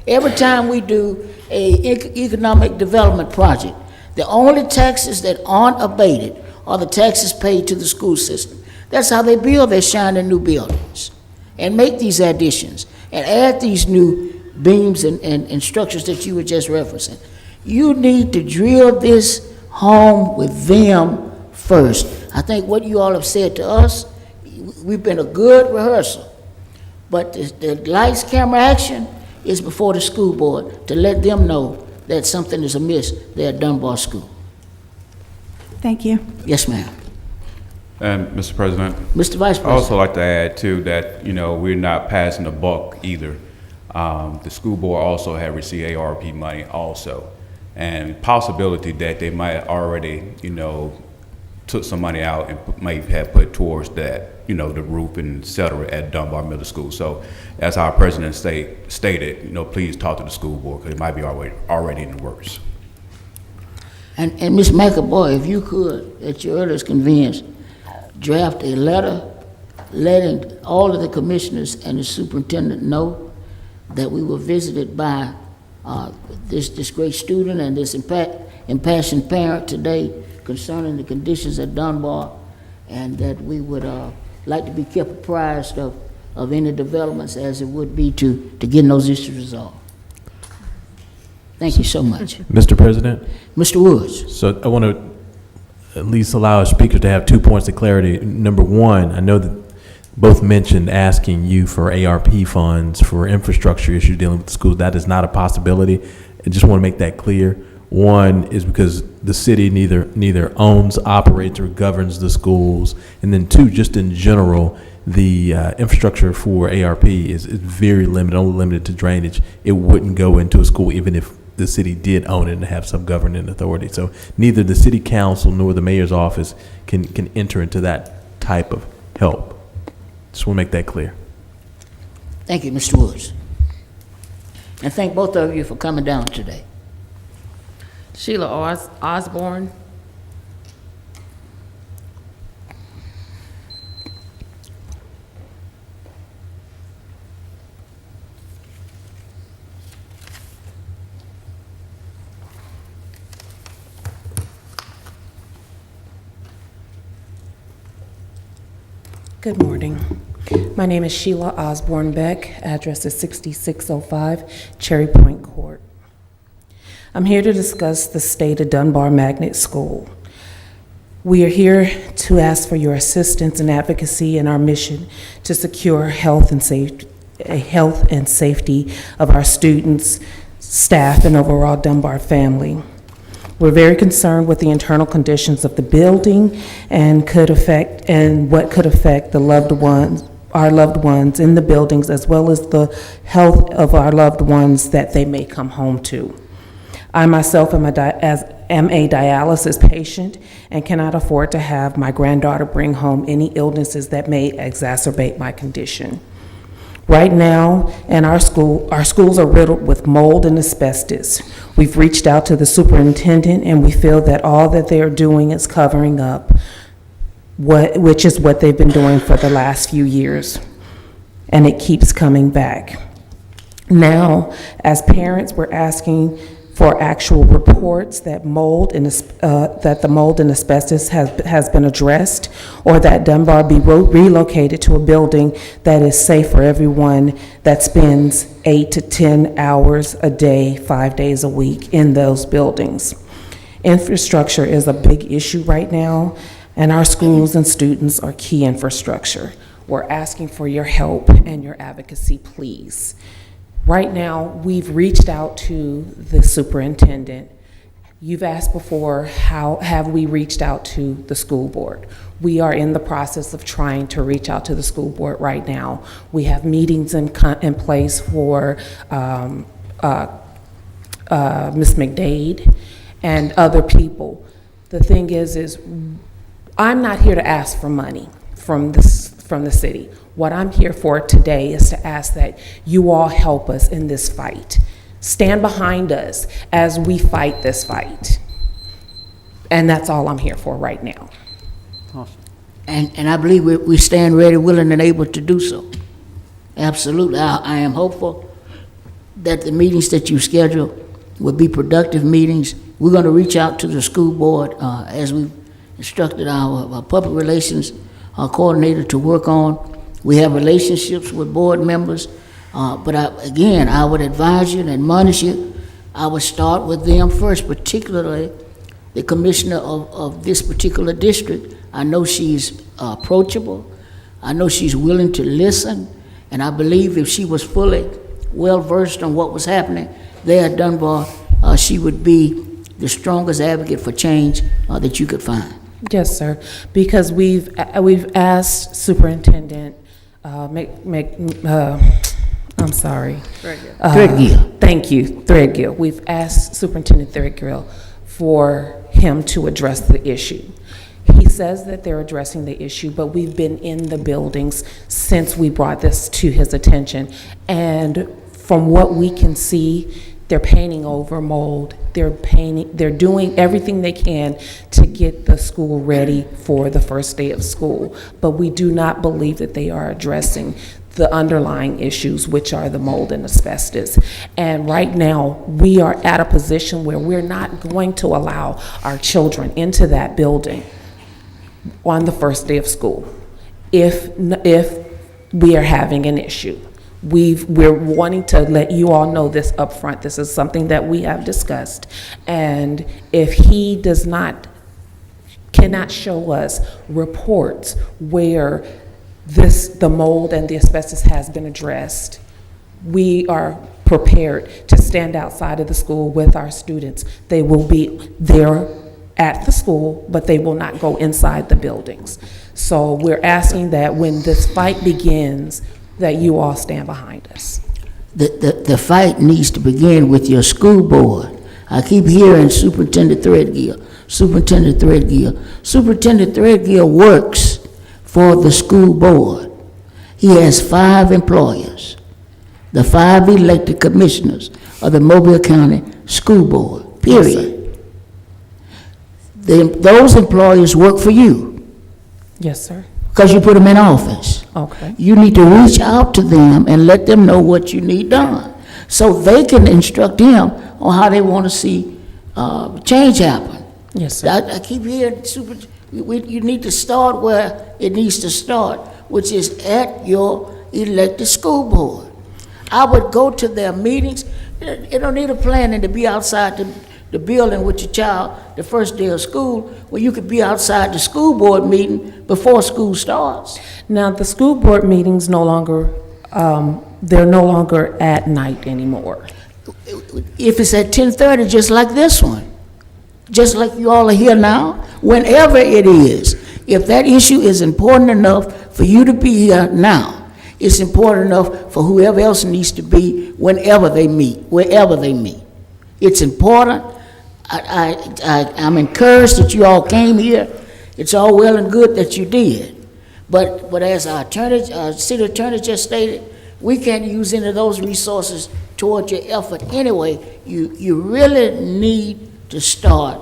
Every time we do an economic development project, the only taxes that aren't abated are the taxes paid to the school system. That's how they build their shiny new buildings and make these additions and add these new beams and structures that you were just referencing. You need to drill this home with them first. I think what you all have said to us, we've been a good rehearsal, but the lights, camera, action is before the school board to let them know that something is amiss there at Dunbar School. Thank you. Yes, ma'am. And Mr. President? Mr. Vice President. I'd also like to add, too, that, we're not passing the buck either. The school board also have received ARP money also. And possibility that they might already, took some money out and may have put towards that, the roof and et cetera at Dunbar Middle School. So as our president stated, please talk to the school board, because it might be already in the works. And Ms. McAvoy, if you could, at your earliest convenience, draft a letter letting all of the commissioners and the superintendent know that we were visited by this great student and this impassioned parent today concerning the conditions at Dunbar, and that we would like to be kept apprised of any developments as it would be to getting those issues resolved. Thank you so much. Mr. President? Mr. Woods. So I want to at least allow a speaker to have 2 points of clarity. Number one, I know that both mentioned asking you for ARP funds for infrastructure issues dealing with the schools. That is not a possibility. I just want to make that clear. One is because the city neither owns, operates, or governs the schools. And then two, just in general, the infrastructure for ARP is very limited, only limited to drainage. It wouldn't go into a school even if the city did own it and have some governing authority. So neither the city council nor the mayor's office can enter into that type of help. Just want to make that clear. Thank you, Mr. Woods. And thank both of you for coming down today. Sheila Osborne. Good morning. My name is Sheila Osborne Beck. Address is 6605 Cherry Point Court. I'm here to discuss the state of Dunbar Magnet School. We are here to ask for your assistance and advocacy in our mission to secure health and safety of our students, staff, and overall Dunbar family. We're very concerned with the internal conditions of the building and what could affect our loved ones in the buildings, as well as the health of our loved ones that they may come home to. I myself am a dialysis patient and cannot afford to have my granddaughter bring home any illnesses that may exacerbate my condition. Right now, in our schools are riddled with mold and asbestos. We've reached out to the superintendent, and we feel that all that they are doing is covering up, which is what they've been doing for the last few years, and it keeps coming back. Now, as parents, we're asking for actual reports that that the mold and asbestos has been addressed, or that Dunbar be relocated to a building that is safe for everyone that spends 8 to 10 hours a day, 5 days a week in those buildings. Infrastructure is a big issue right now, and our schools and students are key infrastructure. We're asking for your help and your advocacy, please. Right now, we've reached out to the superintendent. You've asked before, how have we reached out to the school board? We are in the process of trying to reach out to the school board right now. We have meetings in place for Ms. McDade and other people. The thing is I'm not here to ask for money from the city. What I'm here for today is to ask that you all help us in this fight. Stand behind us as we fight this fight. And that's all I'm here for right now. Awesome. And I believe we stand ready, willing, and able to do so. Absolutely. I am hopeful that the meetings that you schedule will be productive meetings. We're going to reach out to the school board as we've instructed our public relations coordinator to work on. We have relationships with board members, but again, I would advise you and admonish you, I would start with them first, particularly the commissioner of this particular district. I know she's approachable. I know she's willing to listen, and I believe if she was fully well-versed on what was happening there at Dunbar, she would be the strongest advocate for change that you could find. Yes, sir, because we've asked Superintendent I'm sorry. Threadgill. Thank you, Threadgill. We've asked Superintendent Threadgill for him to address the issue. He says that they're addressing the issue, but we've been in the buildings since we brought this to his attention. And from what we can see, they're painting over mold. They're doing everything they can to get the school ready for the first day of school. But we do not believe that they are addressing the underlying issues, which are the mold and asbestos. And right now, we are at a position where we're not going to allow our children into that building on the first day of school if we are having an issue. We're wanting to let you all know this up front. This is something that we have discussed. And if he cannot show us reports where the mold and the asbestos has been addressed, we are prepared to stand outside of the school with our students. They will be there at the school, but they will not go inside the buildings. So we're asking that when this fight begins, that you all stand behind us. The fight needs to begin with your school board. I keep hearing Superintendent Threadgill, Superintendent Threadgill. Superintendent Threadgill works for the school board. He has 5 employers, the 5 elected commissioners of the Mobile County School Board, period. Those employers work for you. Yes, sir. Because you put them in office. Okay. You need to reach out to them and let them know what you need done, so they can instruct him on how they want to see change happen. Yes, sir. I keep hearing, you need to start where it needs to start, which is at your elected school board. I would go to their meetings. You don't need a planning to be outside the building with your child the first day of school, where you could be outside the school board meeting before school starts. Now, the school board meetings they're no longer at night anymore. If it's at 10:30, just like this one, just like you all are here now, whenever it is, if that issue is important enough for you to be here now, it's important enough for whoever else needs to be whenever they meet, wherever they meet. It's important. I'm encouraged that you all came here. It's all well and good that you did. But as our city attorney just stated, we can't use any of those resources toward your effort anyway. You really need to start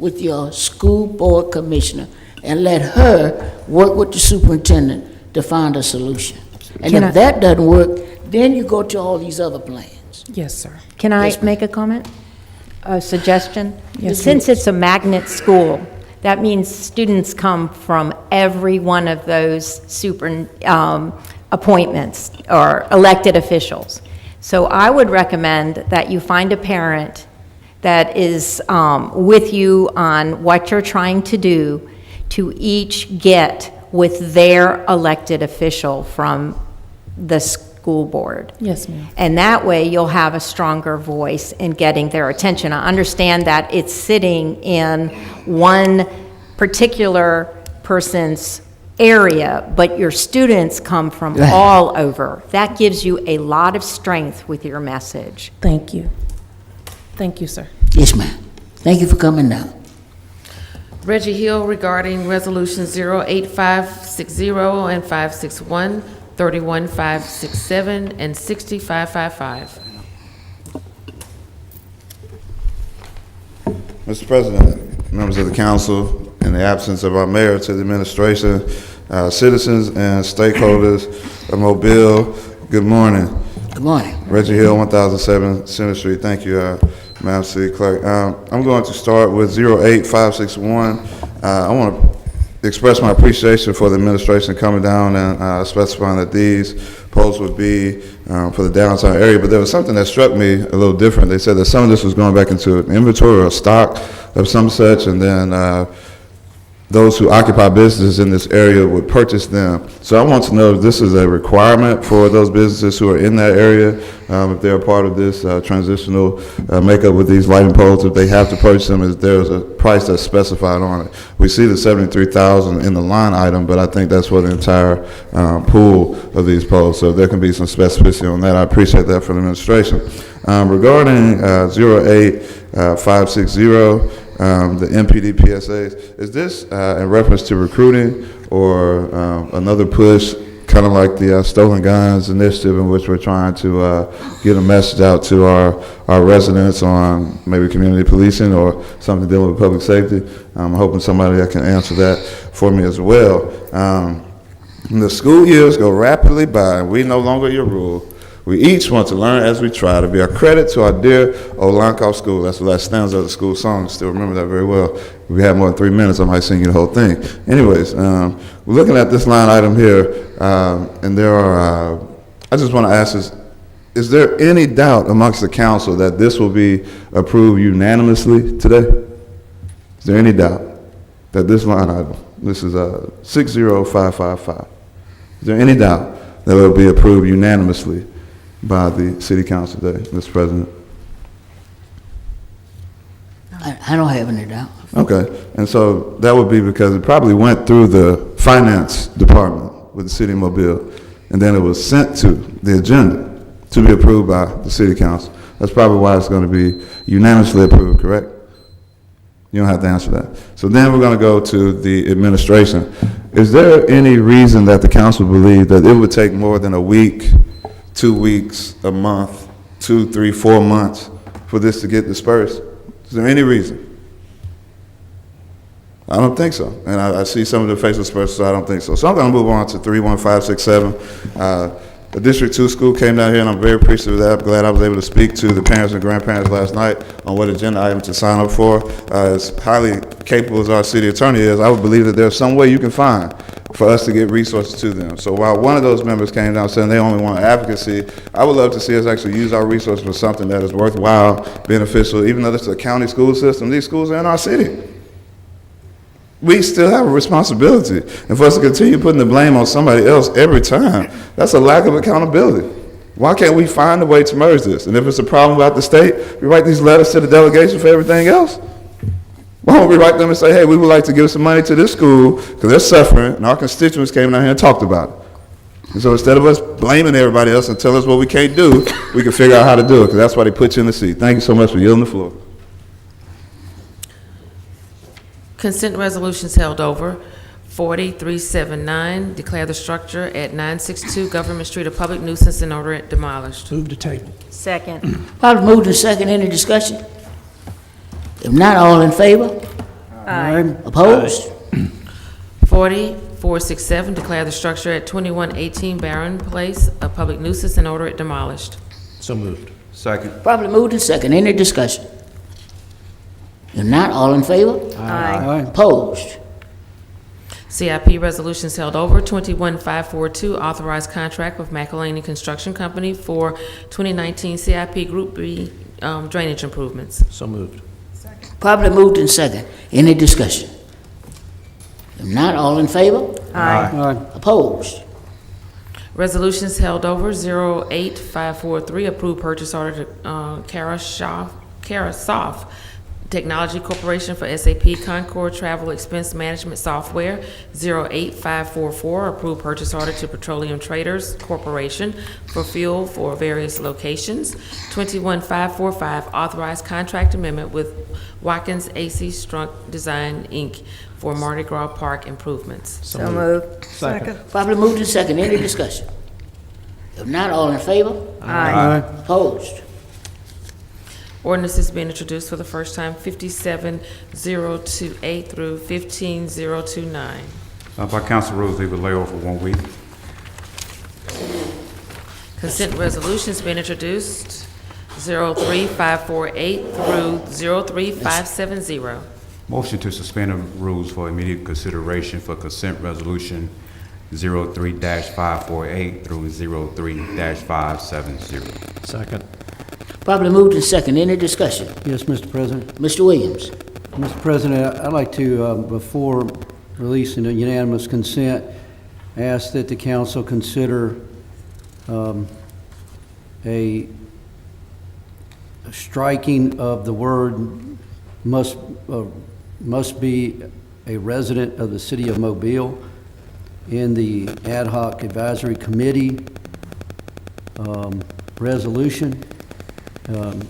with your school board commissioner and let her work with the superintendent to find a solution. And if that doesn't work, then you go to all these other plans. Yes, sir. Can I make a comment? a suggestion? Yes, Since it's a magnet school, that means students come from every one of those appointments or elected officials. So I would recommend that you find a parent that is with you on what you're trying to do to each get with their elected official from the school board. Yes, ma'am. And that way you'll have a stronger voice in getting their attention. I understand that it's sitting in one particular person's area, but your students come from Right. all over. That gives you a lot of strength with your message. Thank you. Thank you, sir. Yes, ma'am. Thank you for coming down. Reggie Hill regarding Resolution 08560 and 561, 31567, and 6555. Mr. President, members of the council, in the absence of our mayor, to the administration, citizens and stakeholders of Mobile, good morning. Good morning. Reggie Hill, 1007 Center Street. Thank you, Madam City Clerk. I'm going to start with 08561. I want to express my appreciation for the administration coming down and specifying that these poles would be for the downtown area, but there was something that struck me a little different. They said that some of this was going back into an inventory or stock of some such, and then those who occupy businesses in this area would purchase them. So I want to know if this is a requirement for those businesses who are in that area, if they're a part of this transitional makeup with these lighting poles, if they have to purchase them, is there's a price that's specified on it. We see the $73,000 in the line item, but I think that's for the entire pool of these poles. So there can be some specificity on that. I appreciate that from the administration. Regarding 08560, the MPD PSAs, is this in reference to recruiting or another push, kind of like the Stolen Guns initiative, in which we're trying to get a message out to our residents on maybe community policing or something dealing with public safety? I'm hoping somebody that can answer that for me as well. The school years go rapidly by, and we no longer your rule. We each want to learn as we try, to be a credit to our dear old Lonkoff School. That's the last stanza of the school song. I still remember that very well. If we have more than 3 minutes, I might sing you the whole thing. Anyways, we're looking at this line item here, and there are, I just want to ask this, is there any doubt amongst the council that this will be approved unanimously today? Is there any doubt that this line item, this is 60555, is there any doubt that it will be approved unanimously by the City Council today, Mr. President? I don't have any doubt. Okay, and so that would be because it probably went through the finance department with the City of Mobile, and then it was sent to the agenda to be approved by the City Council. That's probably why it's going to be unanimously approved, correct? You don't have to answer that. So then we're going to go to the administration. Is there any reason that the council believed that it would take more than a week, 2 weeks, a month, 2, 3, 4 months for this to get dispersed? Is there any reason? I don't think so. And I see some of the facial expressions, so I don't think so. So I'm going to move on to 31567. The District 2 school came down here, and I'm very appreciative of that. I'm glad I was able to speak to the parents and grandparents last night on what agenda item to sign up for. As highly capable as our city attorney is, I would believe that there's some way you can find for us to get resources to them. So while one of those members came down saying they only want advocacy, I would love to see us actually use our resources for something that is worthwhile, beneficial, even though it's a county school system. These schools are in our city. We still have a responsibility. And for us to continue putting the blame on somebody else every time, that's a lack of accountability. Why can't we find a way to merge this? And if it's a problem about the state, we write these letters to the delegation for everything else. Why don't we write them and say, hey, we would like to give some money to this school because they're suffering, and our constituents came down here and talked about it. And so instead of us blaming everybody else and telling us what we can't do, we can figure out how to do it, because that's why they put you in the seat. Thank you so much for yielding the floor. Consent resolutions held over. 40379, declare the structure at 962 Government Street a public nuisance and order it demolished. Move to table. Second. Probably moved to second. Any discussion? If not, all in favor? Aye. Opposed? 40467, declare the structure at 2118 Barron Place a public nuisance and order it demolished. So moved. Second. Probably moved to second. Any discussion? If not, all in favor? Aye. Opposed? CIP resolutions held over. 21542, authorized contract with McElhaney Construction Company for 2019 CIP Group B drainage improvements. So moved. Properly moved in second. Any discussion? If not, all in favor? Aye. Opposed? Resolutions held over. 08543, approved purchase order to Carasoft Technology Corporation for SAP Concord Travel Expense Management Software. 08544, approved purchase order to Petroleum Traders Corporation for fuel for various locations. 21545, authorized contract amendment with Watkins AC Strunk Design, Inc. for Mardi Gras Park improvements. So moved. Second. Properly moved in second. Any discussion? If not, all in favor? Aye. Opposed? Ordinances being introduced for the first time, 57028 through 15029. By council rules, they would lay over 1 week. Consent resolutions being introduced, 03548 through 03570. Motion to suspend the rules for immediate consideration for consent resolution 03-548 through 03-570. Second. Properly moved in second. Any discussion? Yes, Mr. President. Mr. Williams. Mr. President, I'd like to, before releasing a unanimous consent, ask that the council consider a striking of the word must be a resident of the city of Mobile in the ad hoc advisory committee resolution.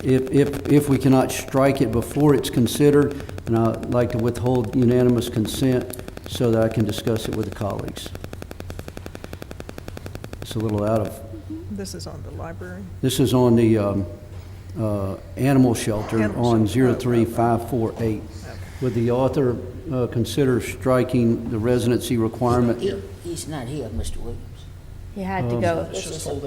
If we cannot strike it before it's considered, then I'd like to withhold unanimous consent so that I can discuss it with the colleagues. It's a little out of, This is on the library. this is on the animal shelter Animal on shelter. 03548. Would the author consider striking the residency requirement? He's not here, Mr. Williams. He had to go. Let's hold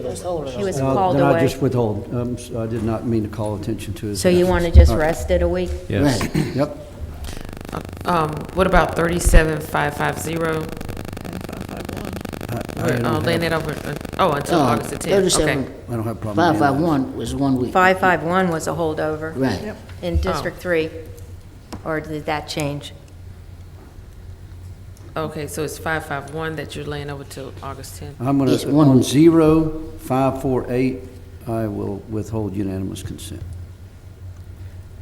it. He was called Then I away. just withhold. I did not mean to call attention to his. So you want to just All right. rest it a week? Yes. Right. Yep. What about 37550? Laying that over, until August the 10th. Okay. I don't have a problem. with that. 551 was 1 week. 551 was a holdover. Right. Yep. In District 3, or did that change? Okay, so it's 551 that you're laying over till August 10th. I'm going Yes, to, 1 on week. 0548, I will withhold unanimous consent.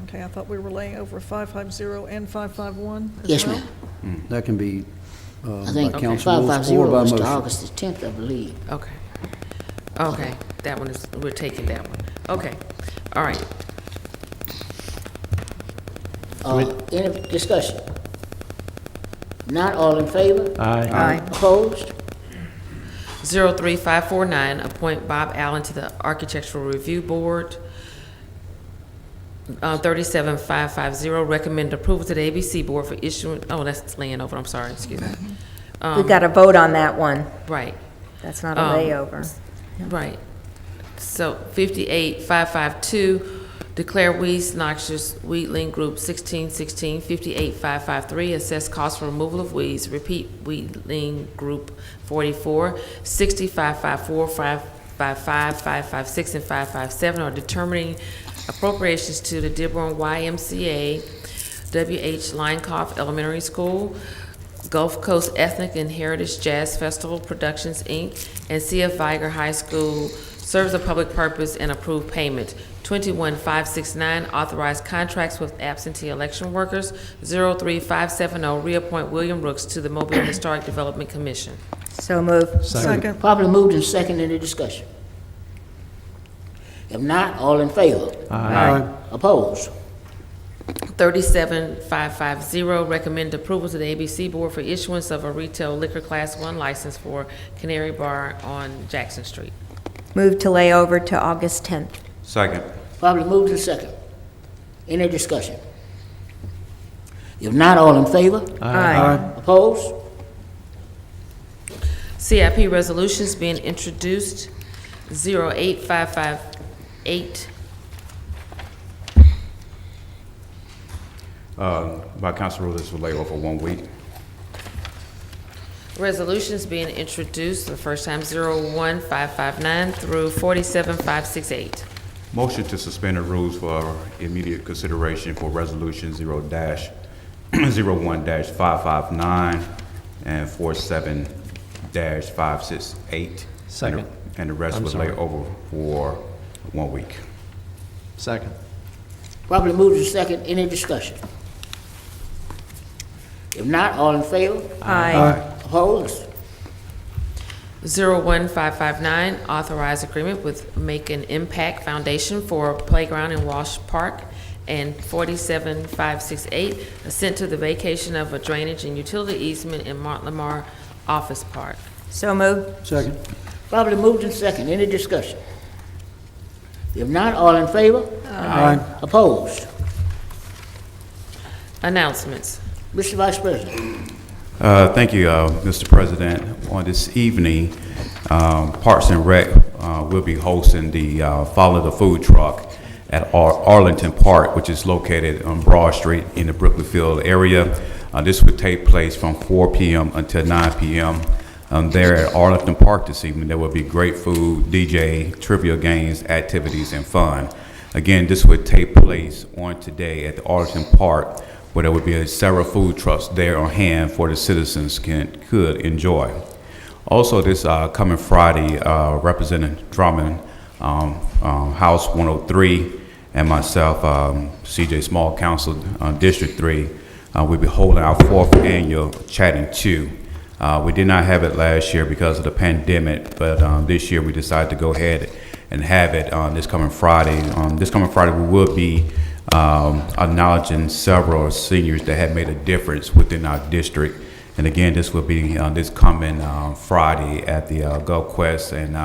Okay, I thought we were laying over 550 and 551 as Yes, well. ma'am. That can be I by think council rules 550 or by was to motion. August the 10th, I believe. Okay. Okay, that one is, we're taking that one. Okay, all right. Any discussion? Not all in favor? Aye. Opposed? 03549, appoint Bob Allen to the Architectural Review Board. 37550, recommend approval to the ABC Board for issuing, that's laying over, I'm sorry, excuse me. We got to vote on that one. Right. That's not a layover. Right. So 58552, declare weeds noxious weedling group 1616. 58553, assess cost for removal of weeds, repeat weedling group 44. 6554, 555, 556, and 557 are determining appropriations to the Dearborn YMCA, W.H. Linecoff Elementary School, Gulf Coast Ethnic and Heritage Jazz Festival Productions, Inc., and C.F. Viger High School serves a public purpose and approved payment. 21569, authorized contracts with absentee election workers. 03570, reappoint William Rooks to the Mobile Historic Development Commission. So moved. Second. Properly moved and second. Any discussion? If not, all in favor? Aye. Opposed? 37550, recommend approval to the ABC Board for issuance of a retail liquor Class 1 license for Canary Bar on Jackson Street. Move to lay over to August 10th. Second. Properly moved and second. Any discussion? If not, all in favor? Aye. Opposed? CIP resolutions being introduced, 08558. By council rule, this will lay over 1 week. Resolutions being introduced for the first time, 01559 through 47568. Motion to suspend the rules for immediate consideration for resolution 0-01-559 and 47-568. Second. And the rest will lay over for 1 week. Second. Probably moved to second. Any discussion? If not, all in favor? Aye. Opposed? 01559, authorize agreement with Make an Impact Foundation for Playground in Walsh Park, and 47568, assent to the vacation of a drainage and utility easement in Mont-Lamar Office Park. So moved. Second. Probably moved in second. Any discussion? If not, all in favor? Aye. Opposed? Announcements. Mr. Vice President. Thank you, Mr. President. On this evening, Parks and Rec will be hosting the Follow the Food Truck at Arlington Park, which is located on Broad Street in the Brooklyn Field area. This would take place from 4 p.m. until 9 p.m. There at Arlington Park this evening. There will be great food, DJ, trivia games, activities, and fun. Again, this would take place on today at the Arlington Park, where there would be several food trucks there on hand for the citizens could enjoy. Also, this coming Friday, Representative Drummond, House 103, and myself, CJ Small Council, District 3, we'll be holding our 4th annual Chatting 2. We did not have it last year because of the pandemic, but this year we decided to go ahead and have it this coming Friday. This coming Friday, we will be acknowledging several seniors that have made a difference within our district. And again, this will be this coming Friday at the Gulf Quest, and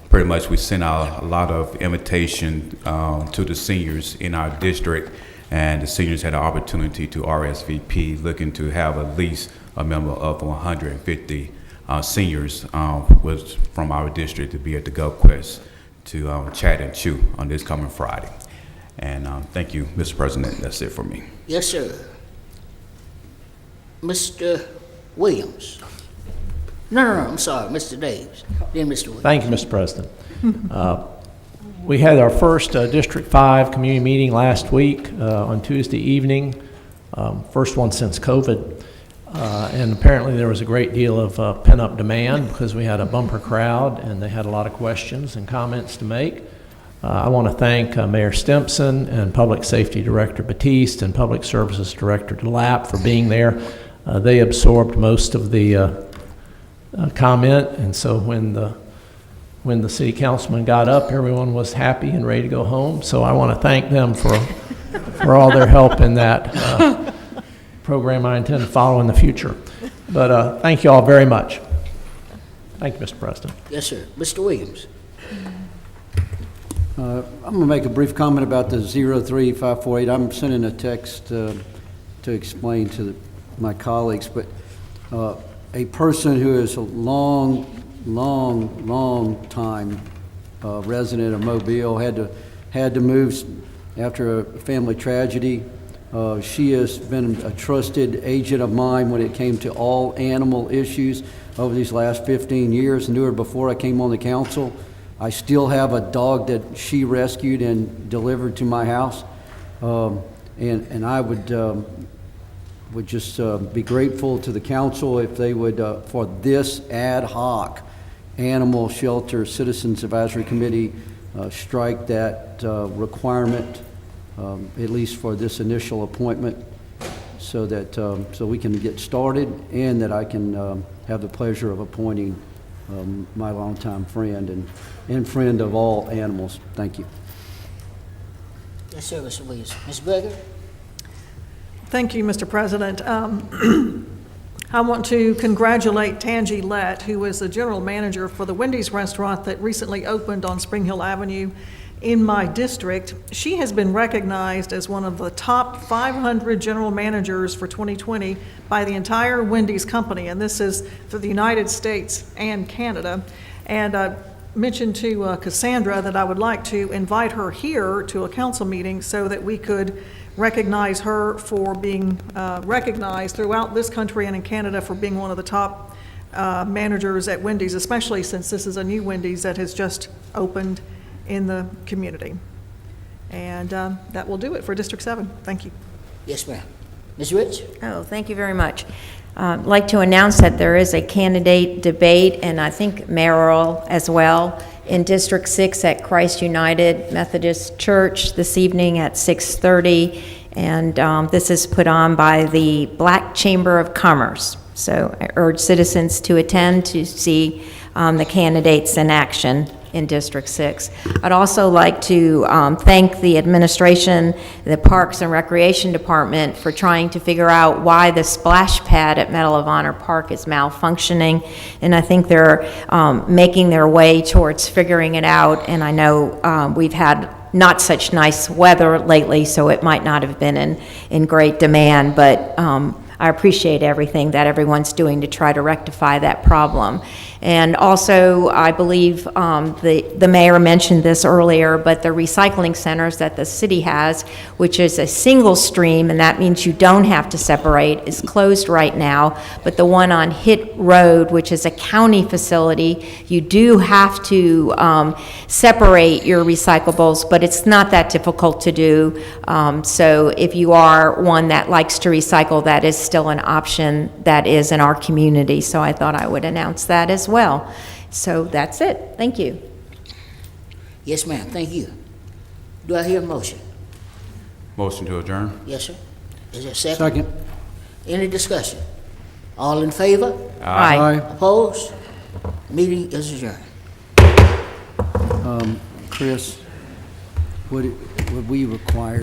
pretty much we sent out a lot of invitation to the seniors in our district, and the seniors had an opportunity to RSVP, looking to have at least a member of 150 seniors was from our district to be at the Gulf Quest to chat and chew on this coming Friday. And thank you, Mr. President. That's it for me. Yes, sir. Mr. Williams. No, I'm sorry, Mr. Davis. Then Mr. Williams. Thank you, Mr. President. We had our first District 5 community meeting last week on Tuesday evening, first one since COVID. And apparently there was a great deal of pent-up demand because we had a bumper crowd and they had a lot of questions and comments to make. I want to thank Mayor Stimpson and Public Safety Director Batiste and Public Services Director DeLapp for being there. They absorbed most of the comment, and so when the city councilman got up, everyone was happy and ready to go home. So I want to thank them for all their help in that program I intend to follow in the future. But thank you all very much. Thank you, Mr. President. Yes, sir. Mr. Williams. I'm going to make a brief comment about the 03548. I'm sending a text to explain to my colleagues, but a person who is a long time resident of Mobile had to move after a family tragedy. She has been a trusted agent of mine when it came to all animal issues over these last 15 years. Knew her before I came on the council. I still have a dog that she rescued and delivered to my house, and I would just be grateful to the council if they would, for this ad hoc Animal Shelter Citizens Advisory Committee, strike that requirement, at least for this initial appointment, so that so we can get started, and that I can have the pleasure of appointing my longtime friend and friend of all animals. Thank you. Yes, sir, Mr. Williams. Ms. Greger? Thank you, Mr. President. I want to congratulate Tangi Lett, who is the general manager for the Wendy's restaurant that recently opened on Spring Hill Avenue in my district. She has been recognized as one of the top 500 general managers for 2020 by the entire Wendy's company, and this is for the United States and Canada. And mentioned to Cassandra that I would like to invite her here to a council meeting so that we could recognize her for being recognized throughout this country and in Canada for being one of the top managers at Wendy's, especially since this is a new Wendy's that has just opened in the community. And that will do it for District 7. Thank you. Yes, ma'am. Ms. Rich? Oh, thank you very much. I'd like to announce that there is a candidate debate, and I think mayoral as well, in District 6 at Christ United Methodist Church this evening at 6:30. And this is put on by the Black Chamber of Commerce. So I urge citizens to attend to see the candidates in action in District 6. I'd also like to thank the administration, the Parks and Recreation Department for trying to figure out why the splash pad at Medal of Honor Park is malfunctioning, and I think they're making their way towards figuring it out, and I know we've had not such nice weather lately, so it might not have been in great demand, but I appreciate everything that everyone's doing to try to rectify that problem. And also, I believe the mayor mentioned this earlier, but the recycling centers that the city has, which is a single stream, and that means you don't have to separate, is closed right now. But the one on Hit Road, which is a county facility, you do have to separate your recyclables, but it's not that difficult to do. So if you are one that likes to recycle, that is still an option that is in our community. So I thought I would announce that as well. So that's it. Thank you. Yes, ma'am. Thank you. Do I hear a motion? Motion to adjourn? Yes, sir. Is there a second? Second. Any discussion? All in favor? Aye. Opposed? Meeting is adjourned. Chris, would we require